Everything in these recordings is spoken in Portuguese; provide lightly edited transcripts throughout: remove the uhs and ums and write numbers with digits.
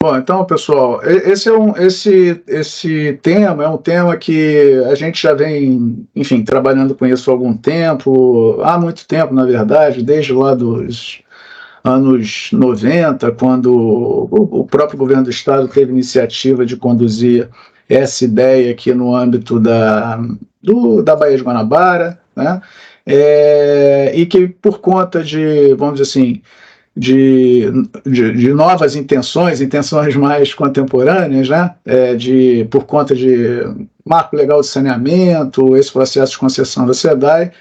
Bom, então, pessoal, esse tema é um tema que a gente já vem, enfim, trabalhando com isso há algum tempo, há muito tempo, na verdade, desde lá dos anos 90, quando o próprio governo do Estado teve iniciativa de conduzir essa ideia aqui no âmbito da Baía de Guanabara, né? E que por conta de, vamos dizer assim, de novas intenções mais contemporâneas, né? Por conta de marco legal de saneamento, esse processo de concessão da SEDAI,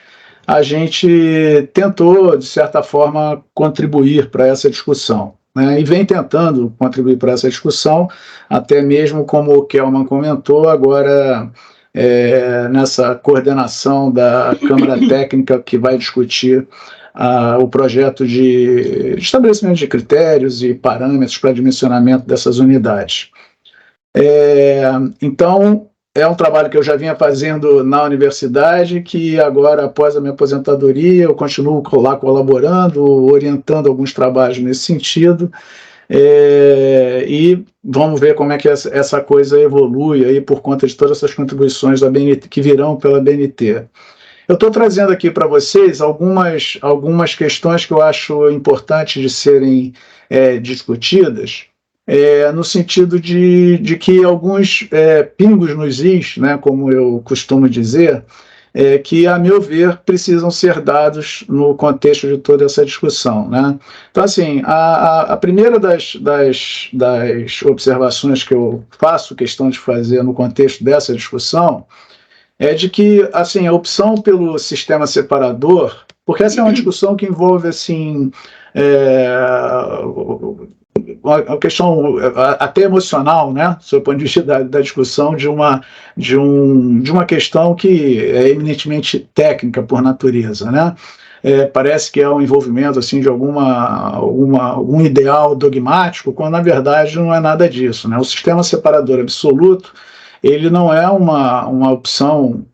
a gente tentou, de certa forma, contribuir para essa discussão, né? E vem tentando contribuir para essa discussão, até mesmo como o Kelman comentou, agora nessa coordenação da Câmara Técnica que vai discutir o projeto de estabelecimento de critérios e parâmetros para dimensionamento dessas unidades. Então, é um trabalho que eu já vinha fazendo na universidade, que agora, após a minha aposentadoria, eu continuo lá colaborando, orientando alguns trabalhos nesse sentido, e vamos ver como é que essa coisa evolui aí por conta de todas essas contribuições da BNT, que virão pela BNT. Eu estou trazendo aqui para vocês algumas questões que eu acho importantes de serem discutidas, no sentido de que alguns pingos nos is, né, como eu costumo dizer, que, a meu ver, precisam ser dados no contexto de toda essa discussão, né? Então, assim, a primeira das observações que eu faço questão de fazer no contexto dessa discussão é de que, assim, a opção pelo sistema separador, porque essa é uma discussão que envolve, assim, uma questão até emocional, né, sob o ponto de vista da discussão de uma questão que é eminentemente técnica por natureza, né? Parece que é um envolvimento assim, de algum ideal dogmático, quando na verdade não é nada disso, né? O sistema separador absoluto, ele não é uma opção,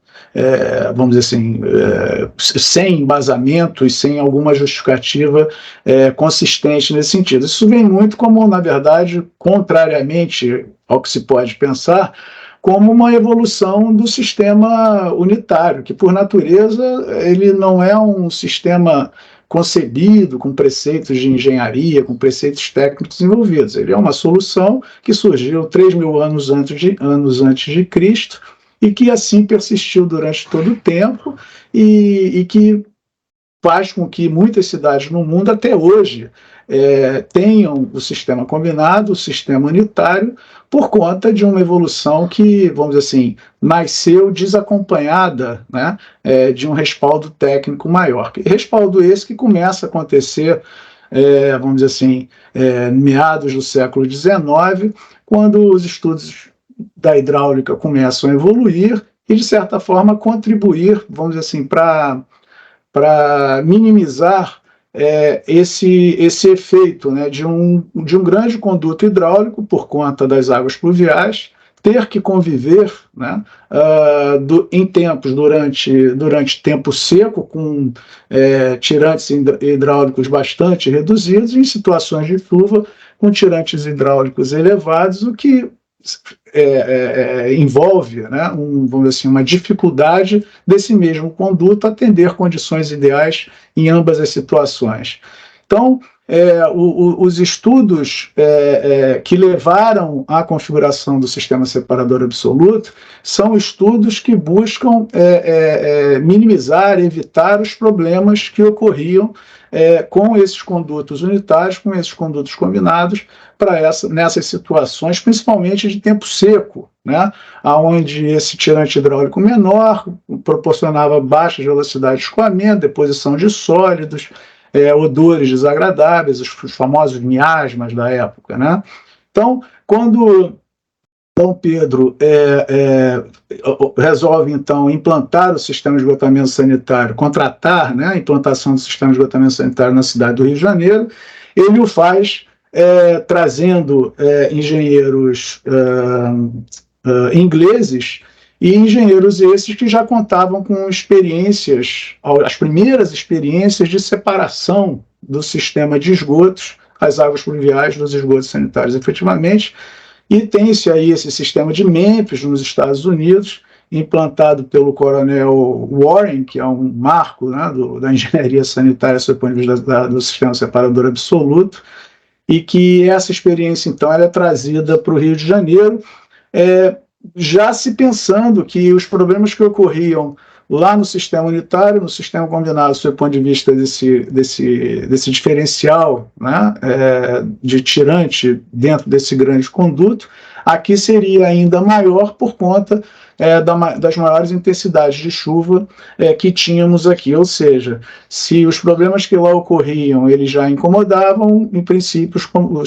vamos dizer assim, sem embasamento e sem alguma justificativa consistente nesse sentido. Isso vem muito como, na verdade, contrariamente ao que se pode pensar, como uma evolução do sistema unitário, que, por natureza, ele não é um sistema concebido com preceitos de engenharia, com preceitos técnicos envolvidos. Ele é uma solução que surgiu 3.000 anos antes de Cristo e que assim persistiu durante todo o tempo e que faz com que muitas cidades no mundo até hoje tenham o sistema combinado, o sistema unitário, por conta de uma evolução que, vamos dizer assim, nasceu desacompanhada, né, de um respaldo técnico maior. Respaldo esse que começa a acontecer, vamos dizer assim, meados do século XIX, quando os estudos da hidráulica começam a evoluir e, de certa forma, contribuir, vamos dizer assim, para minimizar esse efeito, né, de um grande conduto hidráulico, por conta das águas pluviais, ter que conviver, né, em tempos, durante tempo seco, com tirantes hidráulicos bastante reduzidos, e em situações de chuva, com tirantes hidráulicos elevados, o que envolve, né, vamos dizer assim, uma dificuldade desse mesmo conduto atender condições ideais em ambas as situações. Então, os estudos que levaram à configuração do sistema separador absoluto são estudos que buscam minimizar, evitar os problemas que ocorriam com esses condutos unitários, com esses condutos combinados, nessas situações, principalmente de tempo seco, né, onde esse tirante hidráulico menor proporcionava baixa velocidade de escoamento, deposição de sólidos, odores desagradáveis, os famosos miasmas da época, né? Então, quando Dom Pedro resolve, então, implantar o sistema de esgotamento sanitário, contratar, né, a implantação do sistema de esgotamento sanitário na cidade do Rio de Janeiro, ele o faz trazendo engenheiros ingleses, e engenheiros esses que já contavam com experiências, as primeiras experiências de separação do sistema de esgotos as águas pluviais dos esgotos sanitários efetivamente. E tem-se aí esse sistema de Memphis, nos Estados Unidos, implantado pelo coronel Warren, que é um marco, né, da engenharia sanitária sob o ponto de vista do sistema separador absoluto, e que essa experiência, então, ela é trazida para o Rio de Janeiro, já se pensando que os problemas que ocorriam lá no sistema unitário, no sistema combinado, sob o ponto de vista desse diferencial, né, de tirante dentro desse grande conduto, aqui seria ainda maior por conta das maiores intensidades de chuva que tínhamos aqui. Ou seja, se os problemas que lá ocorriam eles já incomodavam, em princípio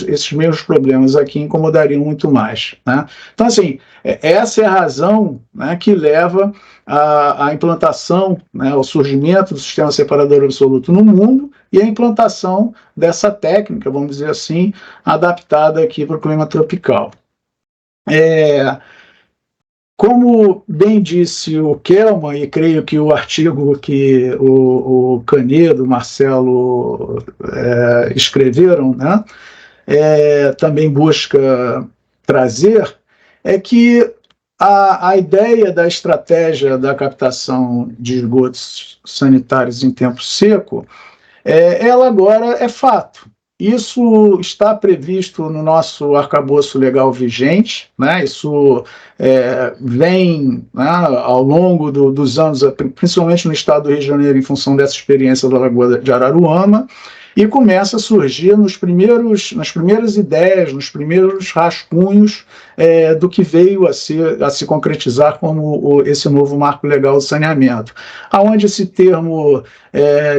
esses mesmos problemas aqui incomodariam muito mais, né? Então, assim, essa é a razão, né, que leva à implantação, né, ao surgimento do sistema separador absoluto no mundo e a implantação dessa técnica, vamos dizer assim, adaptada aqui para o clima tropical. Como bem disse o Kelman, e creio que o artigo que o Canedo, o Marcelo escreveram, né, também busca trazer, é que a ideia da estratégia da captação de esgotos sanitários em tempo seco, ela agora é fato. Isso está previsto no nosso arcabouço legal vigente, né? Isso vem, né, ao longo dos anos, principalmente no estado do Rio de Janeiro, em função dessa experiência da Lagoa de Araruama, e começa a surgir nas primeiras ideias, nos primeiros rascunhos do que veio a se concretizar como esse novo marco legal de saneamento, aonde esse termo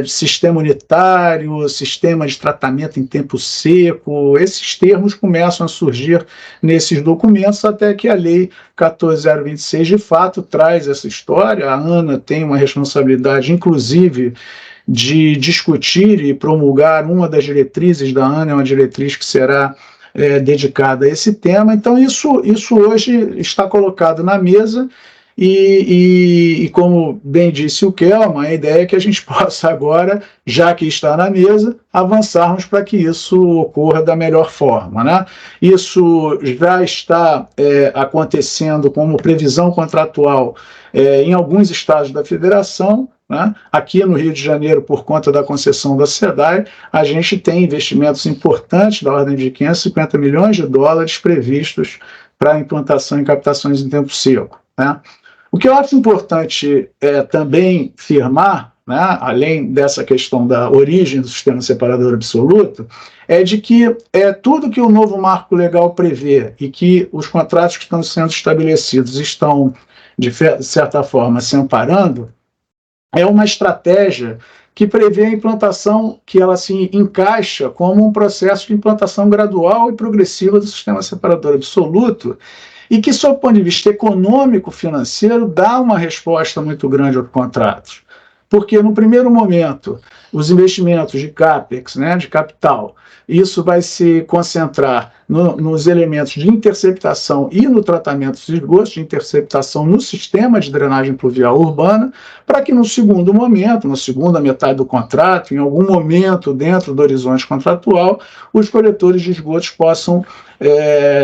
de sistema unitário, sistema de tratamento em tempo seco, esses termos começam a surgir nesses documentos, até que a Lei 14.026 de fato traz essa história. A ANA tem uma responsabilidade, inclusive, de discutir e promulgar uma das diretrizes da ANA, uma diretriz que será dedicada a esse tema. Então, isso hoje está colocado na mesa e como bem disse o Kelman, a ideia é que a gente possa agora, já que está na mesa, avançarmos para que isso ocorra da melhor forma, né? Isso já está acontecendo como previsão contratual em alguns estados da federação, né? Aqui no Rio de Janeiro, por conta da concessão da SEDAI, a gente tem investimentos importantes da ordem de 550 milhões de dólares previstos para a implantação e captações em tempo seco, né? O que eu acho importante também firmar, né, além dessa questão da origem do sistema separador absoluto, é de que tudo que o novo marco legal prevê e que os contratos que estão sendo estabelecidos estão, de certa forma, se amparando, é uma estratégia que prevê a implantação, que ela se encaixa como um processo de implantação gradual e progressiva do sistema separador absoluto, e que, sob o ponto de vista econômico-financeiro, dá uma resposta muito grande aos contratos. Porque, no primeiro momento, os investimentos de CAPEX, né, de capital, isso vai se concentrar nos elementos de interceptação e no tratamento dos esgotos, de interceptação no sistema de drenagem pluvial urbana, para que no segundo momento, na segunda metade do contrato, em algum momento dentro do horizonte contratual, os coletores de esgotos possam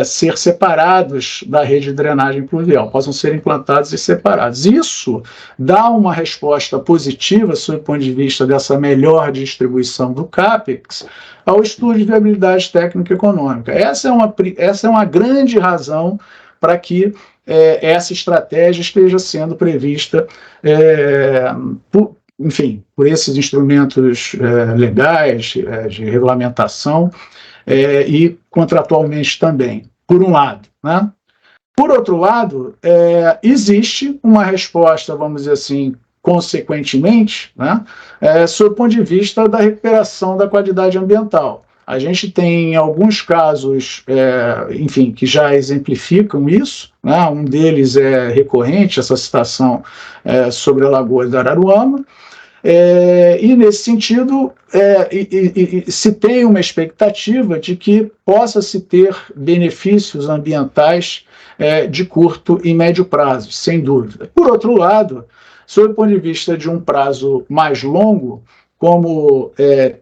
ser separados da rede de drenagem pluvial, possam ser implantados e separados. Isso dá uma resposta positiva, sob o ponto de vista dessa melhor distribuição do CAPEX, ao estudo de viabilidade técnica e econômica. Essa é uma grande razão para que essa estratégia esteja sendo prevista, por esses instrumentos legais de regulamentação e contratualmente também, por um lado, né? Por outro lado, existe uma resposta, vamos dizer assim, consequentemente, né, sob o ponto de vista da recuperação da qualidade ambiental. A gente tem alguns casos, que já exemplificam isso, né? Um deles é recorrente, essa citação sobre a Lagoa de Araruama, e nesse sentido se tem uma expectativa de que possa se ter benefícios ambientais de curto e médio prazo, sem dúvida. Por outro lado, sob o ponto de vista de um prazo mais longo, como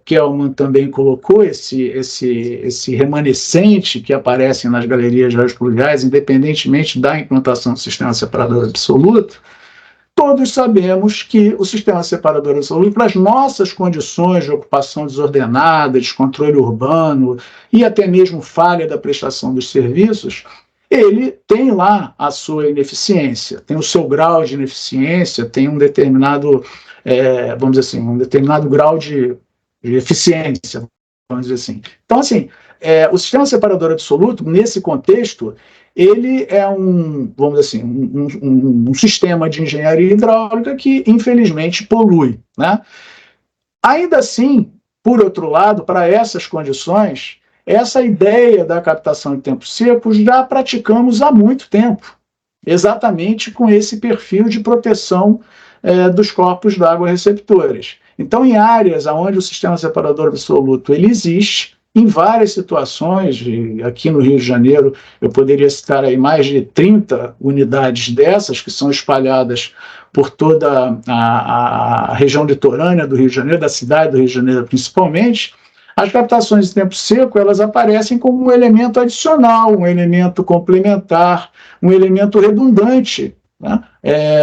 Kelman também colocou, esse remanescente que aparece nas galerias geopluviais, independentemente da implantação do sistema separador absoluto, todos sabemos que o sistema separador absoluto, para as nossas condições de ocupação desordenada, descontrole urbano e até mesmo falha da prestação dos serviços, ele tem lá a sua ineficiência, tem o seu grau de ineficiência, tem um determinado, vamos dizer assim, um determinado grau de eficiência, vamos dizer assim. Então, assim, o sistema separador absoluto, nesse contexto, ele é vamos dizer assim, um sistema de engenharia hidráulica que, infelizmente, polui, né? Ainda assim, por outro lado, para essas condições, essa ideia da captação de tempo seco já praticamos há muito tempo, exatamente com esse perfil de proteção dos corpos d'água receptores. Então, em áreas onde o sistema separador absoluto ele existe, em várias situações, aqui no Rio de Janeiro, eu poderia citar aí mais de 30 unidades dessas, que são espalhadas por toda a região litorânea do Rio de Janeiro, da cidade do Rio de Janeiro principalmente. As captações de tempo seco, elas aparecem como um elemento adicional, um elemento complementar, um elemento redundante, né?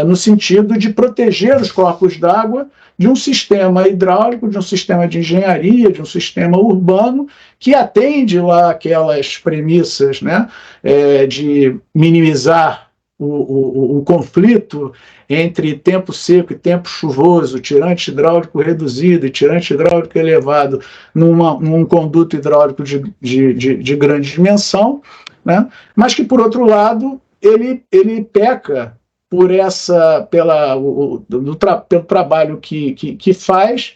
No sentido de proteger os corpos d'água de um sistema hidráulico, de um sistema de engenharia, de um sistema urbano que atende lá aquelas premissas, né, de minimizar o conflito entre tempo seco e tempo chuvoso, tirante hidráulico reduzido e tirante hidráulico elevado num conduto hidráulico de grande dimensão, né, mas que, por outro lado, ele peca pelo trabalho que faz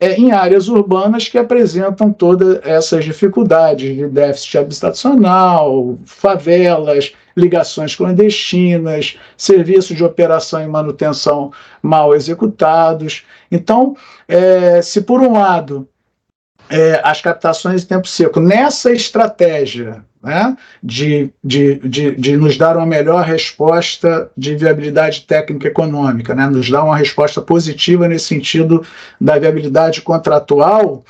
em áreas urbanas que apresentam todas essas dificuldades de déficit habitacional, favelas, ligações clandestinas, serviços de operação e manutenção mal executados. Então, se por um lado as captações de tempo seco, nessa estratégia, né, de nos dar uma melhor resposta de viabilidade técnica econômica, né, nos dar uma resposta positiva nesse sentido da viabilidade contratual,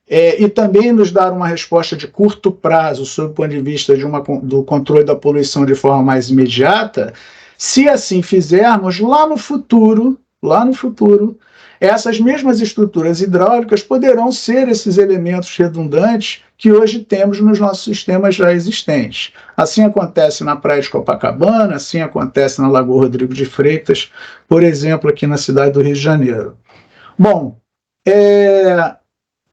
e também nos dar uma resposta de curto prazo, sob o ponto de vista do controle da poluição de forma mais imediata, se assim fizermos, lá no futuro, essas mesmas estruturas hidráulicas poderão ser esses elementos redundantes que hoje temos nos nossos sistemas já existentes. Assim acontece na Praia de Copacabana, assim acontece na Lagoa Rodrigo de Freitas, por exemplo, aqui na cidade do Rio de Janeiro. Bom,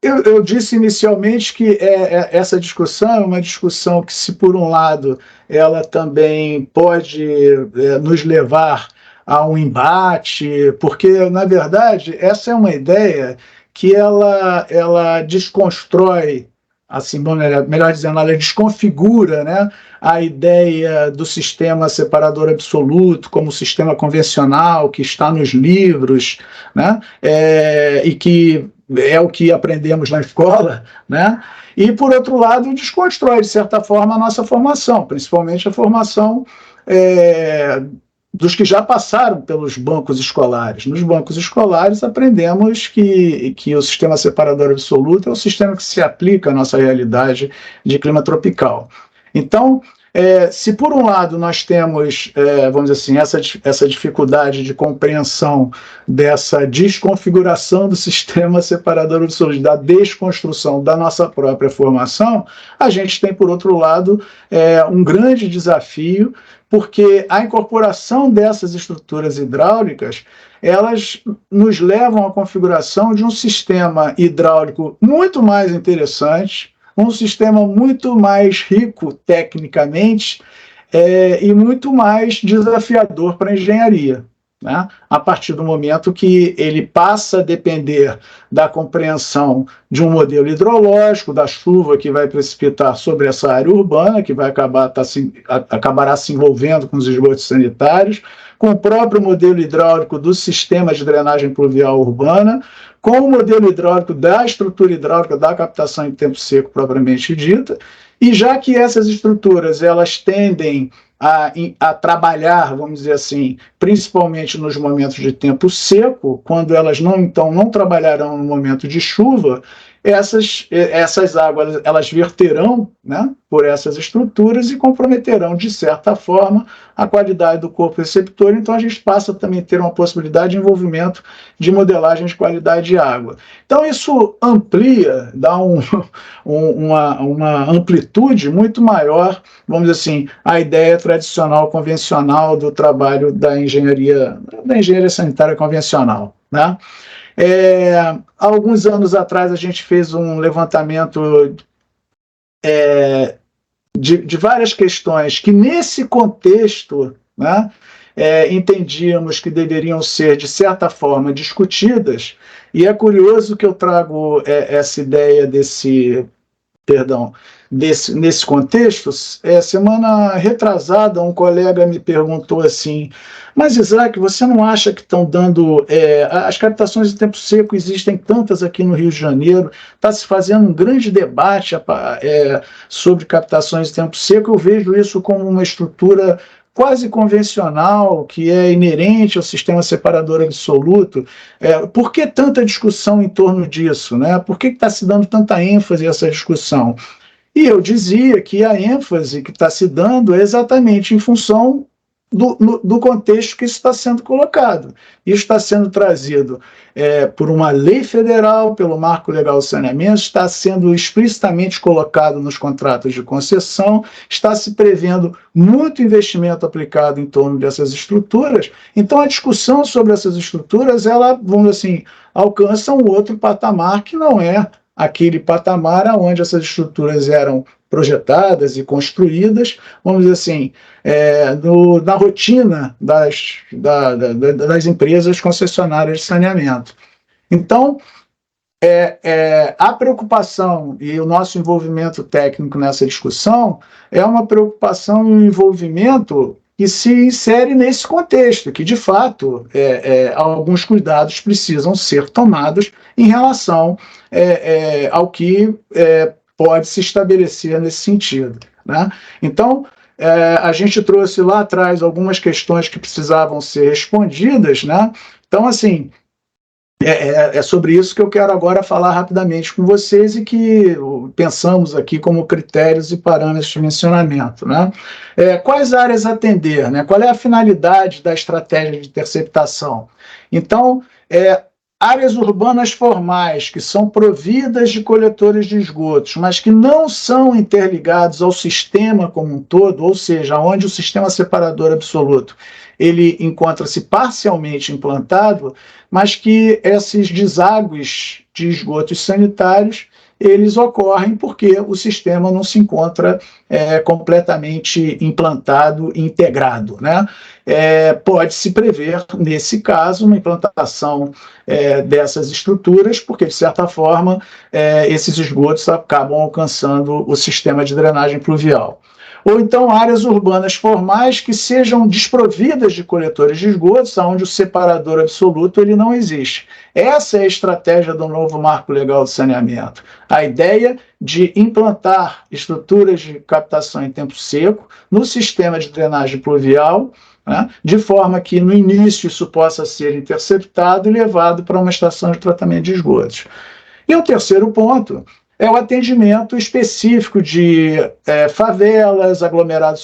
eu disse inicialmente que essa discussão é uma discussão que, se por um lado ela também pode nos levar a um embate, porque, na verdade, essa é uma ideia que ela desconstrói, assim, melhor dizendo, ela desconfigura, né, a ideia do sistema separador absoluto como sistema convencional que está nos livros, né, e que é o que aprendemos na escola, né, e, por outro lado, desconstrói, de certa forma, a nossa formação, principalmente a formação dos que já passaram pelos bancos escolares. Nos bancos escolares aprendemos que o sistema separador absoluto é o sistema que se aplica à nossa realidade de clima tropical. Então, se por um lado nós temos, vamos dizer assim, essa dificuldade de compreensão dessa desconfiguração do sistema separador absoluto, da desconstrução da nossa própria formação, a gente tem, por outro lado, um grande desafio, porque a incorporação dessas estruturas hidráulicas, elas nos levam à configuração de um sistema hidráulico muito mais interessante, um sistema muito mais rico tecnicamente e muito mais desafiador para a engenharia, né? A partir do momento que ele passa a depender da compreensão de um modelo hidrológico, da chuva que vai precipitar sobre essa área urbana, que vai acabará se envolvendo com os esgotos sanitários, com o próprio modelo hidráulico do sistema de drenagem pluvial urbana, com o modelo hidráulico da estrutura hidráulica da captação em tempo seco propriamente dita, e já que essas estruturas elas tendem a trabalhar, vamos dizer assim, principalmente nos momentos de tempo seco, quando elas não trabalharão no momento de chuva, essas águas elas verterão, né, por essas estruturas e comprometerão, de certa forma, a qualidade do corpo receptor. Então, a gente passa também a ter uma possibilidade de envolvimento de modelagem de qualidade de água. Então, isso amplia, dá uma amplitude muito maior, vamos dizer assim, a ideia tradicional, convencional do trabalho da engenharia sanitária convencional, né? Há alguns anos atrás, a gente fez um levantamento de várias questões que, nesse contexto, né, entendíamos que deveriam ser, de certa forma, discutidas, e é curioso que eu trago essa ideia nesse contexto. Semana retrasada, um colega me perguntou assim: mas, Isaac, você não acha que estão dando... as captações de tempo seco existem tantas aqui no Rio de Janeiro, está se fazendo um grande debate sobre captações de tempo seco, eu vejo isso como uma estrutura quase convencional, que é inerente ao sistema separador absoluto. Por que tanta discussão em torno disso, né? Por que está se dando tanta ênfase a essa discussão? E eu dizia que a ênfase que está se dando é exatamente em função do contexto que isso está sendo colocado. Isso está sendo trazido por uma lei federal, pelo Marco Legal do Saneamento, está sendo explicitamente colocado nos contratos de concessão, está se prevendo muito investimento aplicado em torno dessas estruturas. Então, a discussão sobre essas estruturas, ela, vamos dizer assim, alcança um outro patamar que não é aquele patamar onde essas estruturas eram projetadas e construídas, vamos dizer assim, na rotina das empresas concessionárias de saneamento. Então, a preocupação e o nosso envolvimento técnico nessa discussão é uma preocupação e um envolvimento que se insere nesse contexto, que, de fato, alguns cuidados precisam ser tomados em relação ao que pode se estabelecer nesse sentido, né? Então, a gente trouxe lá atrás algumas questões que precisavam ser respondidas, né? Então, assim, é sobre isso que eu quero agora falar rapidamente com vocês e que pensamos aqui como critérios e parâmetros de mencionamento, né? Quais áreas atender, né? Qual é a finalidade da estratégia de interceptação? Então, áreas urbanas formais que são providas de coletores de esgotos, mas que não são interligados ao sistema como um todo, ou seja, onde o sistema separador absoluto ele encontra-se parcialmente implantado, mas que esses deságues de esgotos sanitários eles ocorrem porque o sistema não se encontra completamente implantado e integrado, né? Pode-se prever, nesse caso, uma implantação dessas estruturas, porque, de certa forma, esses esgotos acabam alcançando o sistema de drenagem pluvial. Ou então áreas urbanas formais que sejam desprovidas de coletores de esgotos, onde o separador absoluto ele não existe. Essa é a estratégia do novo Marco Legal do Saneamento. A ideia de implantar estruturas de captação em tempo seco no sistema de drenagem pluvial, né, de forma que no início isso possa ser interceptado e levado para uma estação de tratamento de esgotos. E o terceiro ponto é o atendimento específico de favelas, aglomerados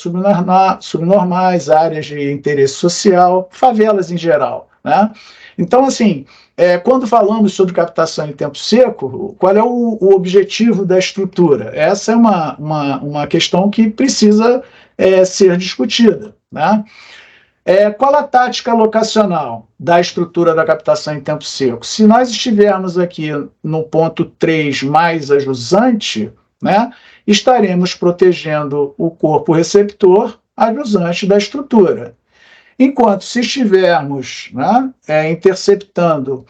subnormais, áreas de interesse social, favelas em geral, né? Então, assim, quando falamos sobre captação em tempo seco, qual é o objetivo da estrutura? Essa é uma questão que precisa ser discutida, né? Qual a tática locacional da estrutura da captação em tempo seco? Se nós estivermos aqui no ponto 3 mais a jusante, né, estaremos protegendo o corpo receptor a jusante da estrutura. Enquanto se estivermos, né, interceptando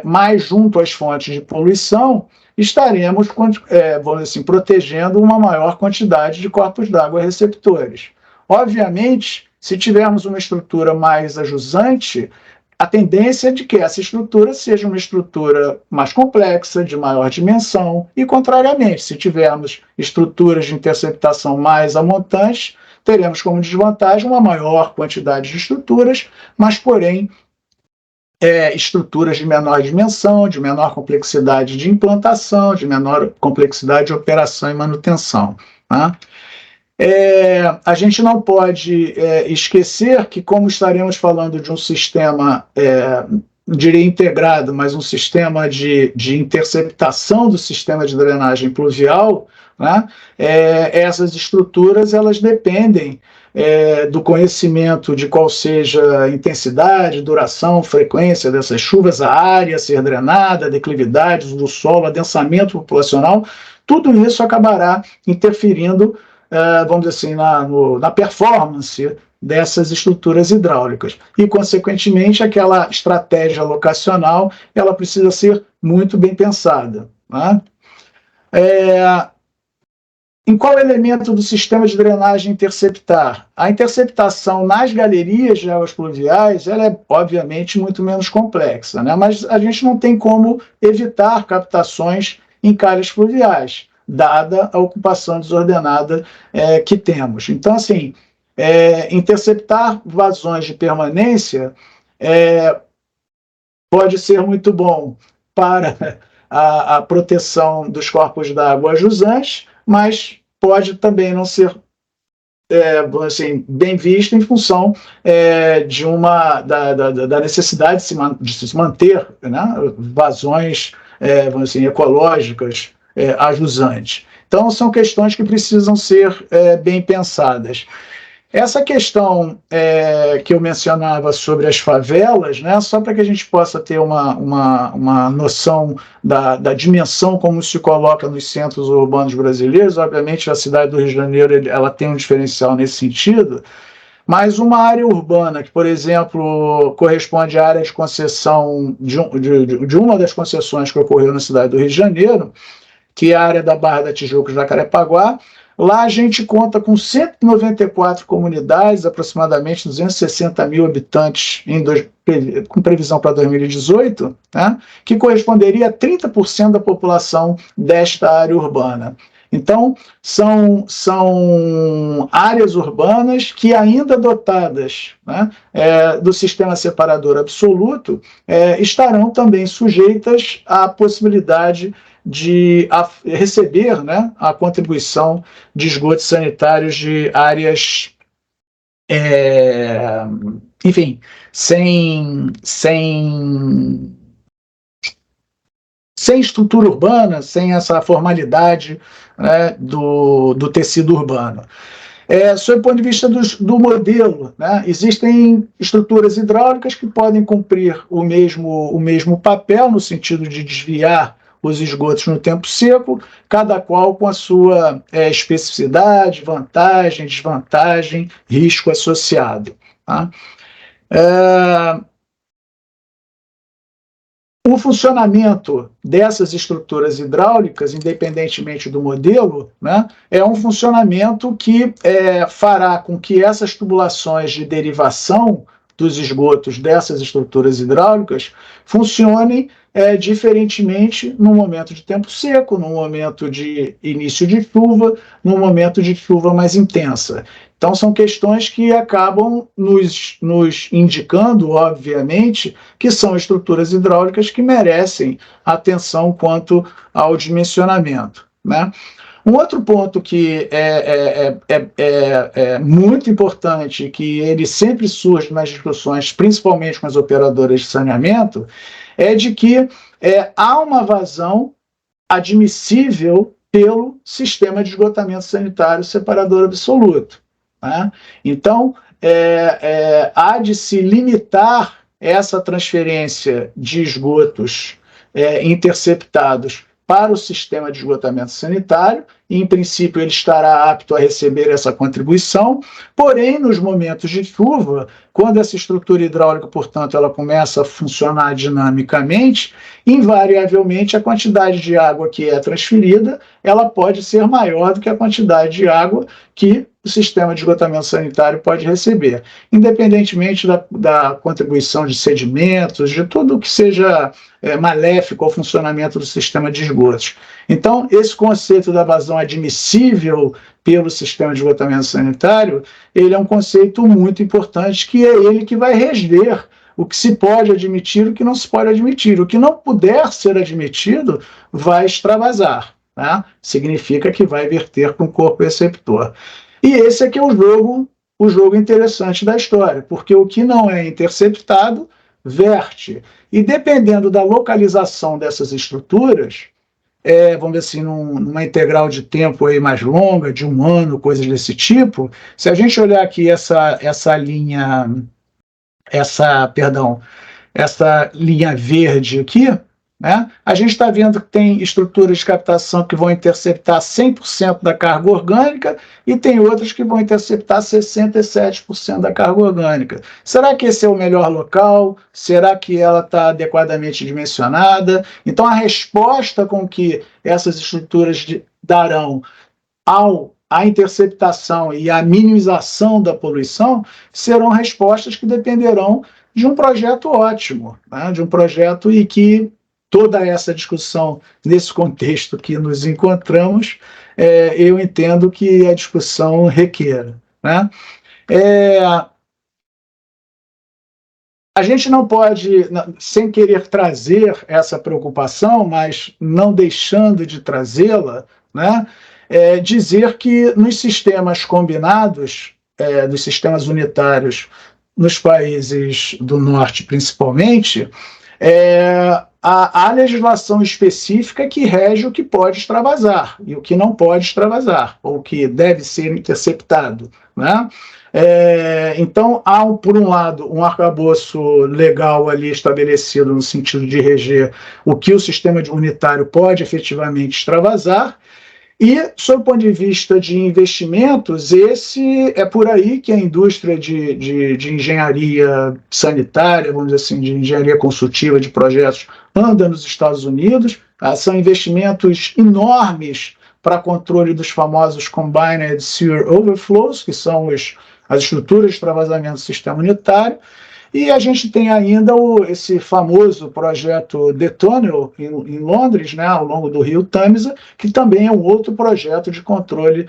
mais junto às fontes de poluição, estaremos vamos dizer assim, protegendo uma maior quantidade de corpos d'água receptores. Obviamente, se tivermos uma estrutura mais ajusante, a tendência é de que essa estrutura seja uma estrutura mais complexa, de maior dimensão, e, contrariamente, se tivermos estruturas de interceptação mais amontantes, teremos como desvantagem uma maior quantidade de estruturas, mas, porém, estruturas de menor dimensão, de menor complexidade de implantação, de menor complexidade de operação e manutenção. Tá? A gente não pode esquecer que, como estaremos falando de um sistema, diria integrado, mas um sistema de interceptação do sistema de drenagem pluvial, né, essas estruturas elas dependem do conhecimento de qual seja a intensidade, duração, frequência dessas chuvas, a área a ser drenada, a declividade do solo, adensamento populacional, tudo isso acabará interferindo, vamos dizer assim, na performance dessas estruturas hidráulicas. E, consequentemente, aquela estratégia locacional ela precisa ser muito bem pensada. Né? Em qual elemento do sistema de drenagem interceptar? A interceptação nas galerias de águas pluviais ela é, obviamente, muito menos complexa, né? Mas a gente não tem como evitar captações em calhas pluviais, dada a ocupação desordenada que temos. Então, assim, interceptar vazões de permanência pode ser muito bom para a proteção dos corpos d'água jusante, mas pode também não ser assim, bem visto em função da necessidade de se manter, né, vazões vamos dizer, ecológicas ajusantes. Então, são questões que precisam ser bem pensadas. Essa questão que eu mencionava sobre as favelas, né, só para que a gente possa ter uma noção da dimensão como se coloca nos centros urbanos brasileiros, obviamente a cidade do Rio de Janeiro ela tem um diferencial nesse sentido, mas uma área urbana que, por exemplo, corresponde à área de concessão de uma das concessões que ocorreu na cidade do Rio de Janeiro, que é a área da Barra da Tijuca e Jacarepaguá. Lá a gente conta com 194 comunidades, aproximadamente 260 mil habitantes, com previsão para 2018, né, que corresponderia a 30% da população desta área urbana. Então, são áreas urbanas que, ainda dotadas, né, do sistema separador absoluto, estarão também sujeitas à possibilidade de receber, né, a contribuição de esgotos sanitários de áreas, enfim, sem estrutura urbana, sem essa formalidade, né, do tecido urbano. Sob o ponto de vista do modelo, né, existem estruturas hidráulicas que podem cumprir o mesmo papel, no sentido de desviar os esgotos no tempo seco, cada qual com a sua especificidade, vantagem, desvantagem, risco associado. Tá? O funcionamento dessas estruturas hidráulicas, independentemente do modelo, né, é um funcionamento que fará com que essas tubulações de derivação dos esgotos dessas estruturas hidráulicas funcionem diferentemente no momento de tempo seco, no momento de início de chuva, no momento de chuva mais intensa. Então, são questões que acabam nos indicando, obviamente, que são estruturas hidráulicas que merecem atenção quanto ao dimensionamento, né? Um outro ponto que é muito importante, que ele sempre surge nas discussões, principalmente com as operadoras de saneamento, é de que há uma vazão admissível pelo sistema de esgotamento sanitário separador absoluto. Né? Então, há de se limitar essa transferência de esgotos interceptados para o sistema de esgotamento sanitário, e, em princípio, ele estará apto a receber essa contribuição, porém, nos momentos de chuva, quando essa estrutura hidráulica, portanto, ela começa a funcionar dinamicamente, invariavelmente a quantidade de água que é transferida, ela pode ser maior do que a quantidade de água que o sistema de esgotamento sanitário pode receber, independentemente da contribuição de sedimentos, de tudo que seja maléfico ao funcionamento do sistema de esgotos. Então, esse conceito da vazão admissível pelo sistema de esgotamento sanitário, ele é um conceito muito importante, que é ele que vai reger o que se pode admitir e o que não se pode admitir. O que não puder ser admitido vai extravasar, né? Significa que vai verter para um corpo receptor. E esse aqui é o jogo interessante da história, porque o que não é interceptado verte. E dependendo da localização dessas estruturas, vamos dizer assim, numa integral de tempo aí mais longa, de 1 ano, coisas desse tipo, se a gente olhar aqui essa linha verde aqui, né, a gente está vendo que tem estruturas de captação que vão interceptar 100% da carga orgânica e tem outras que vão interceptar 67% da carga orgânica. Será que esse é o melhor local? Será que ela está adequadamente dimensionada? Então, a resposta com que essas estruturas darão à interceptação e à minimização da poluição serão respostas que dependerão de um projeto ótimo, né? De um projeto e que toda essa discussão, nesse contexto que nos encontramos, eu entendo que a discussão requer, né? A gente não pode, sem querer trazer essa preocupação, mas não deixando de trazê-la, né? Dizer que nos sistemas combinados, dos sistemas unitários, nos países do norte principalmente, há legislação específica que rege o que pode extravasar e o que não pode extravasar, ou o que deve ser interceptado, né? Então, há, por um lado, um arcabouço legal ali estabelecido no sentido de reger o que o sistema unitário pode efetivamente extravasar, e, sob o ponto de vista de investimentos, é por aí que a indústria de engenharia sanitária, vamos dizer assim, de engenharia consultiva de projetos, anda nos Estados Unidos. São investimentos enormes para controle dos famosos Combined Sewer Overflows, que são as estruturas de extravasamento do sistema unitário. E a gente tem ainda esse famoso projeto The Tunnel, em Londres, né, ao longo do rio Tâmisa, que também é um outro projeto de controle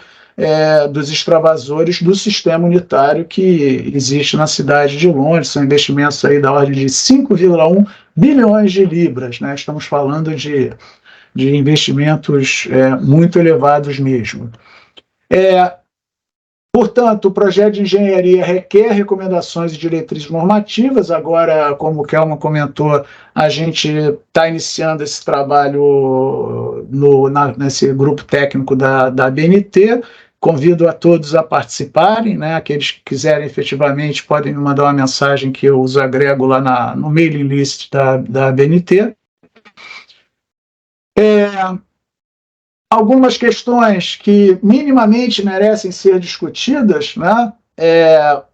dos extravasores do sistema unitário que existe na cidade de Londres. São investimentos aí da ordem de 5,1 bilhões de libras, né? Estamos falando de investimentos muito elevados mesmo. Portanto, o projeto de engenharia requer recomendações e diretrizes normativas. Agora, como o Kelman comentou, a gente está iniciando esse trabalho nesse grupo técnico da ABNT. Convido a todos a participarem, né? Aqueles que quiserem efetivamente podem me mandar uma mensagem que eu os agrego lá no mailing list da ABNT. Algumas questões que minimamente merecem ser discutidas, né?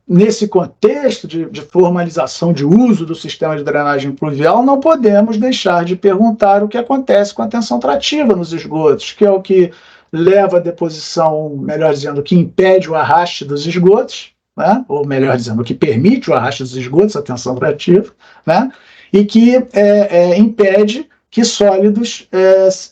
Nesse contexto de formalização de uso do sistema de drenagem pluvial, não podemos deixar de perguntar o que acontece com a tensão trativa nos esgotos, que é o que leva à deposição, melhor dizendo, que impede o arraste dos esgotos, né? Ou melhor dizendo, o que permite o arraste dos esgotos, a tensão trativa, né? E que impede que sólidos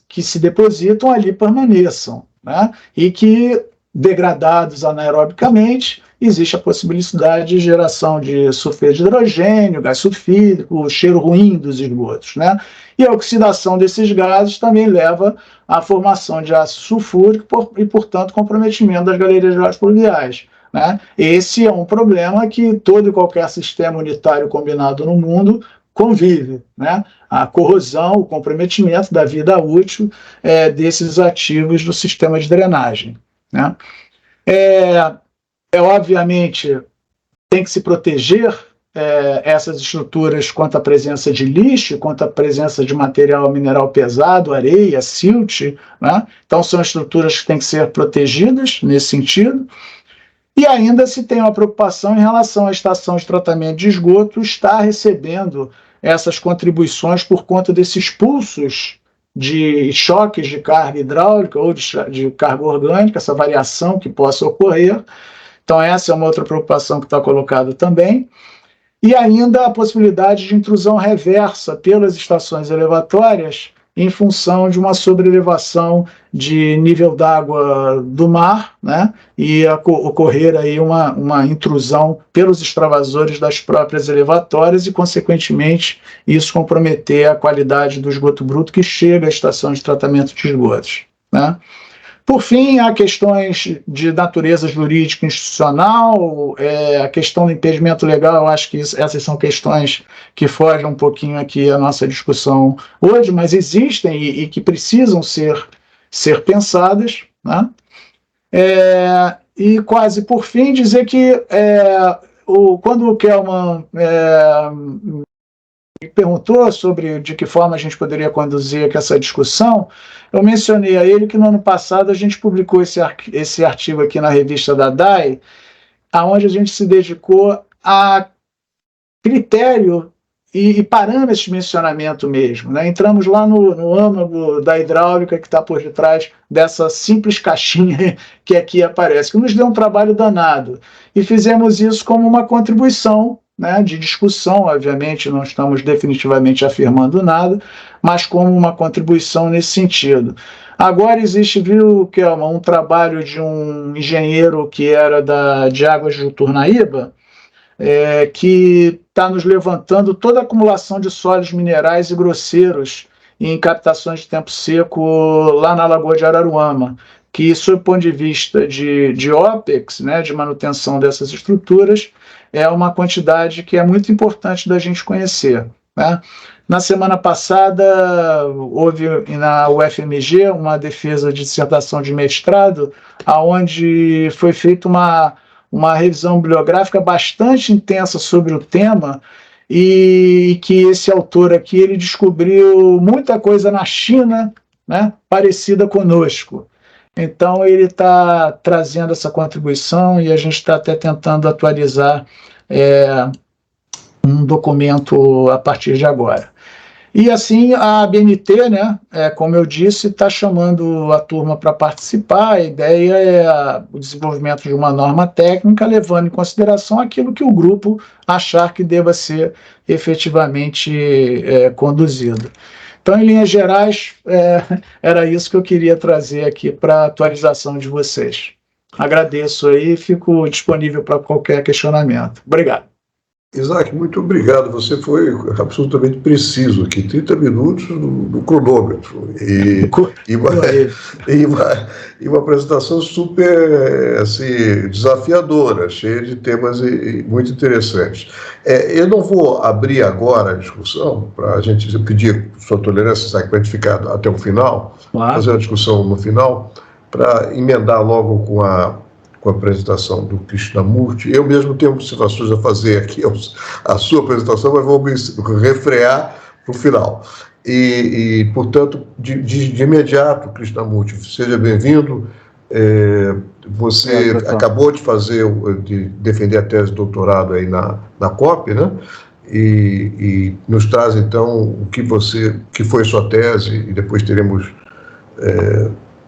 que se depositam ali permaneçam, né? E que, degradados anaerobicamente, existe a possibilidade de geração de sulfeto de hidrogênio, gás sulfídrico, cheiro ruim dos esgotos, né? E a oxidação desses gases também leva à formação de ácido sulfúrico e, portanto, comprometimento das galerias de águas pluviais, né? Esse é um problema que todo e qualquer sistema unitário combinado no mundo convive, né? A corrosão, o comprometimento da vida útil desses ativos do sistema de drenagem, né? Obviamente, tem que se proteger essas estruturas quanto à presença de lixo, quanto à presença de material mineral pesado, areia, silt, né? Então, são estruturas que têm que ser protegidas nesse sentido. E ainda se tem uma preocupação em relação à estação de tratamento de esgoto estar recebendo essas contribuições por conta desses pulsos de choques de carga hidráulica ou de carga orgânica, essa variação que possa ocorrer. Então, essa é uma outra preocupação que está colocada também. E ainda a possibilidade de intrusão reversa pelas estações elevatórias em função de uma sobrelevação de nível d'água do mar, né, e ocorrer aí uma intrusão pelos extravasores das próprias elevatórias e, consequentemente, isso comprometer a qualidade do esgoto bruto que chega à estação de tratamento de esgotos, né. Por fim, há questões de natureza jurídica e institucional, a questão do impedimento legal, eu acho que essas são questões que fogem um pouquinho aqui à nossa discussão hoje, mas existem e que precisam ser pensadas, né? E quase por fim, dizer que quando o Kelman me perguntou sobre de que forma a gente poderia conduzir aqui essa discussão, eu mencionei a ele que no ano passado a gente publicou esse artigo aqui na revista da DAE, onde a gente se dedicou a critério e parâmetros de mencionamento mesmo, né? Entramos lá no âmago da hidráulica que está por detrás dessa simples caixinha que aqui aparece, que nos deu um trabalho danado. E fizemos isso como uma contribuição, né, de discussão, obviamente não estamos definitivamente afirmando nada, mas como uma contribuição nesse sentido. Agora existe, viu, Kelman, um trabalho de um engenheiro que era de Águas do Turnaíba, que está nos levantando toda a acumulação de sólidos minerais e grosseiros em captações de tempo seco lá na Lagoa de Araruama, que, sob o ponto de vista de OPEX, né, de manutenção dessas estruturas, é uma quantidade que é muito importante da gente conhecer, né? Na semana passada, houve na UFMG uma defesa de dissertação de mestrado, onde foi feita uma revisão bibliográfica bastante intensa sobre o tema, e que esse autor aqui ele descobriu muita coisa na China, né, parecida conosco. Então, ele está trazendo essa contribuição e a gente está até tentando atualizar um documento a partir de agora. E assim, a ABNT, né, como eu disse, está chamando a turma para participar. A ideia é o desenvolvimento de uma norma técnica, levando em consideração aquilo que o grupo achar que deva ser efetivamente conduzido. Então, em linhas gerais, era isso que eu queria trazer aqui para a atualização de vocês. Agradeço aí e fico disponível para qualquer questionamento. Obrigado. Isaac, muito obrigado. Você foi absolutamente preciso aqui, 30 minutos no cronômetro. E uma apresentação super assim, desafiadora, cheia de temas muito interessantes. Eu não vou abrir agora a discussão, para a gente pedir sua tolerância, Isaac, para a gente ficar até o final, claro, fazer uma discussão no final, para emendar logo com a apresentação do Krishnamurti. Eu mesmo tenho observações a fazer aqui, a sua apresentação, mas vou me refrear para o final. Portanto, de imediato, Krishnamurti, seja bem-vindo. Você acabou de defender a tese de doutorado aí na COP, né? E nos traz, então, o que foi sua tese, e depois teremos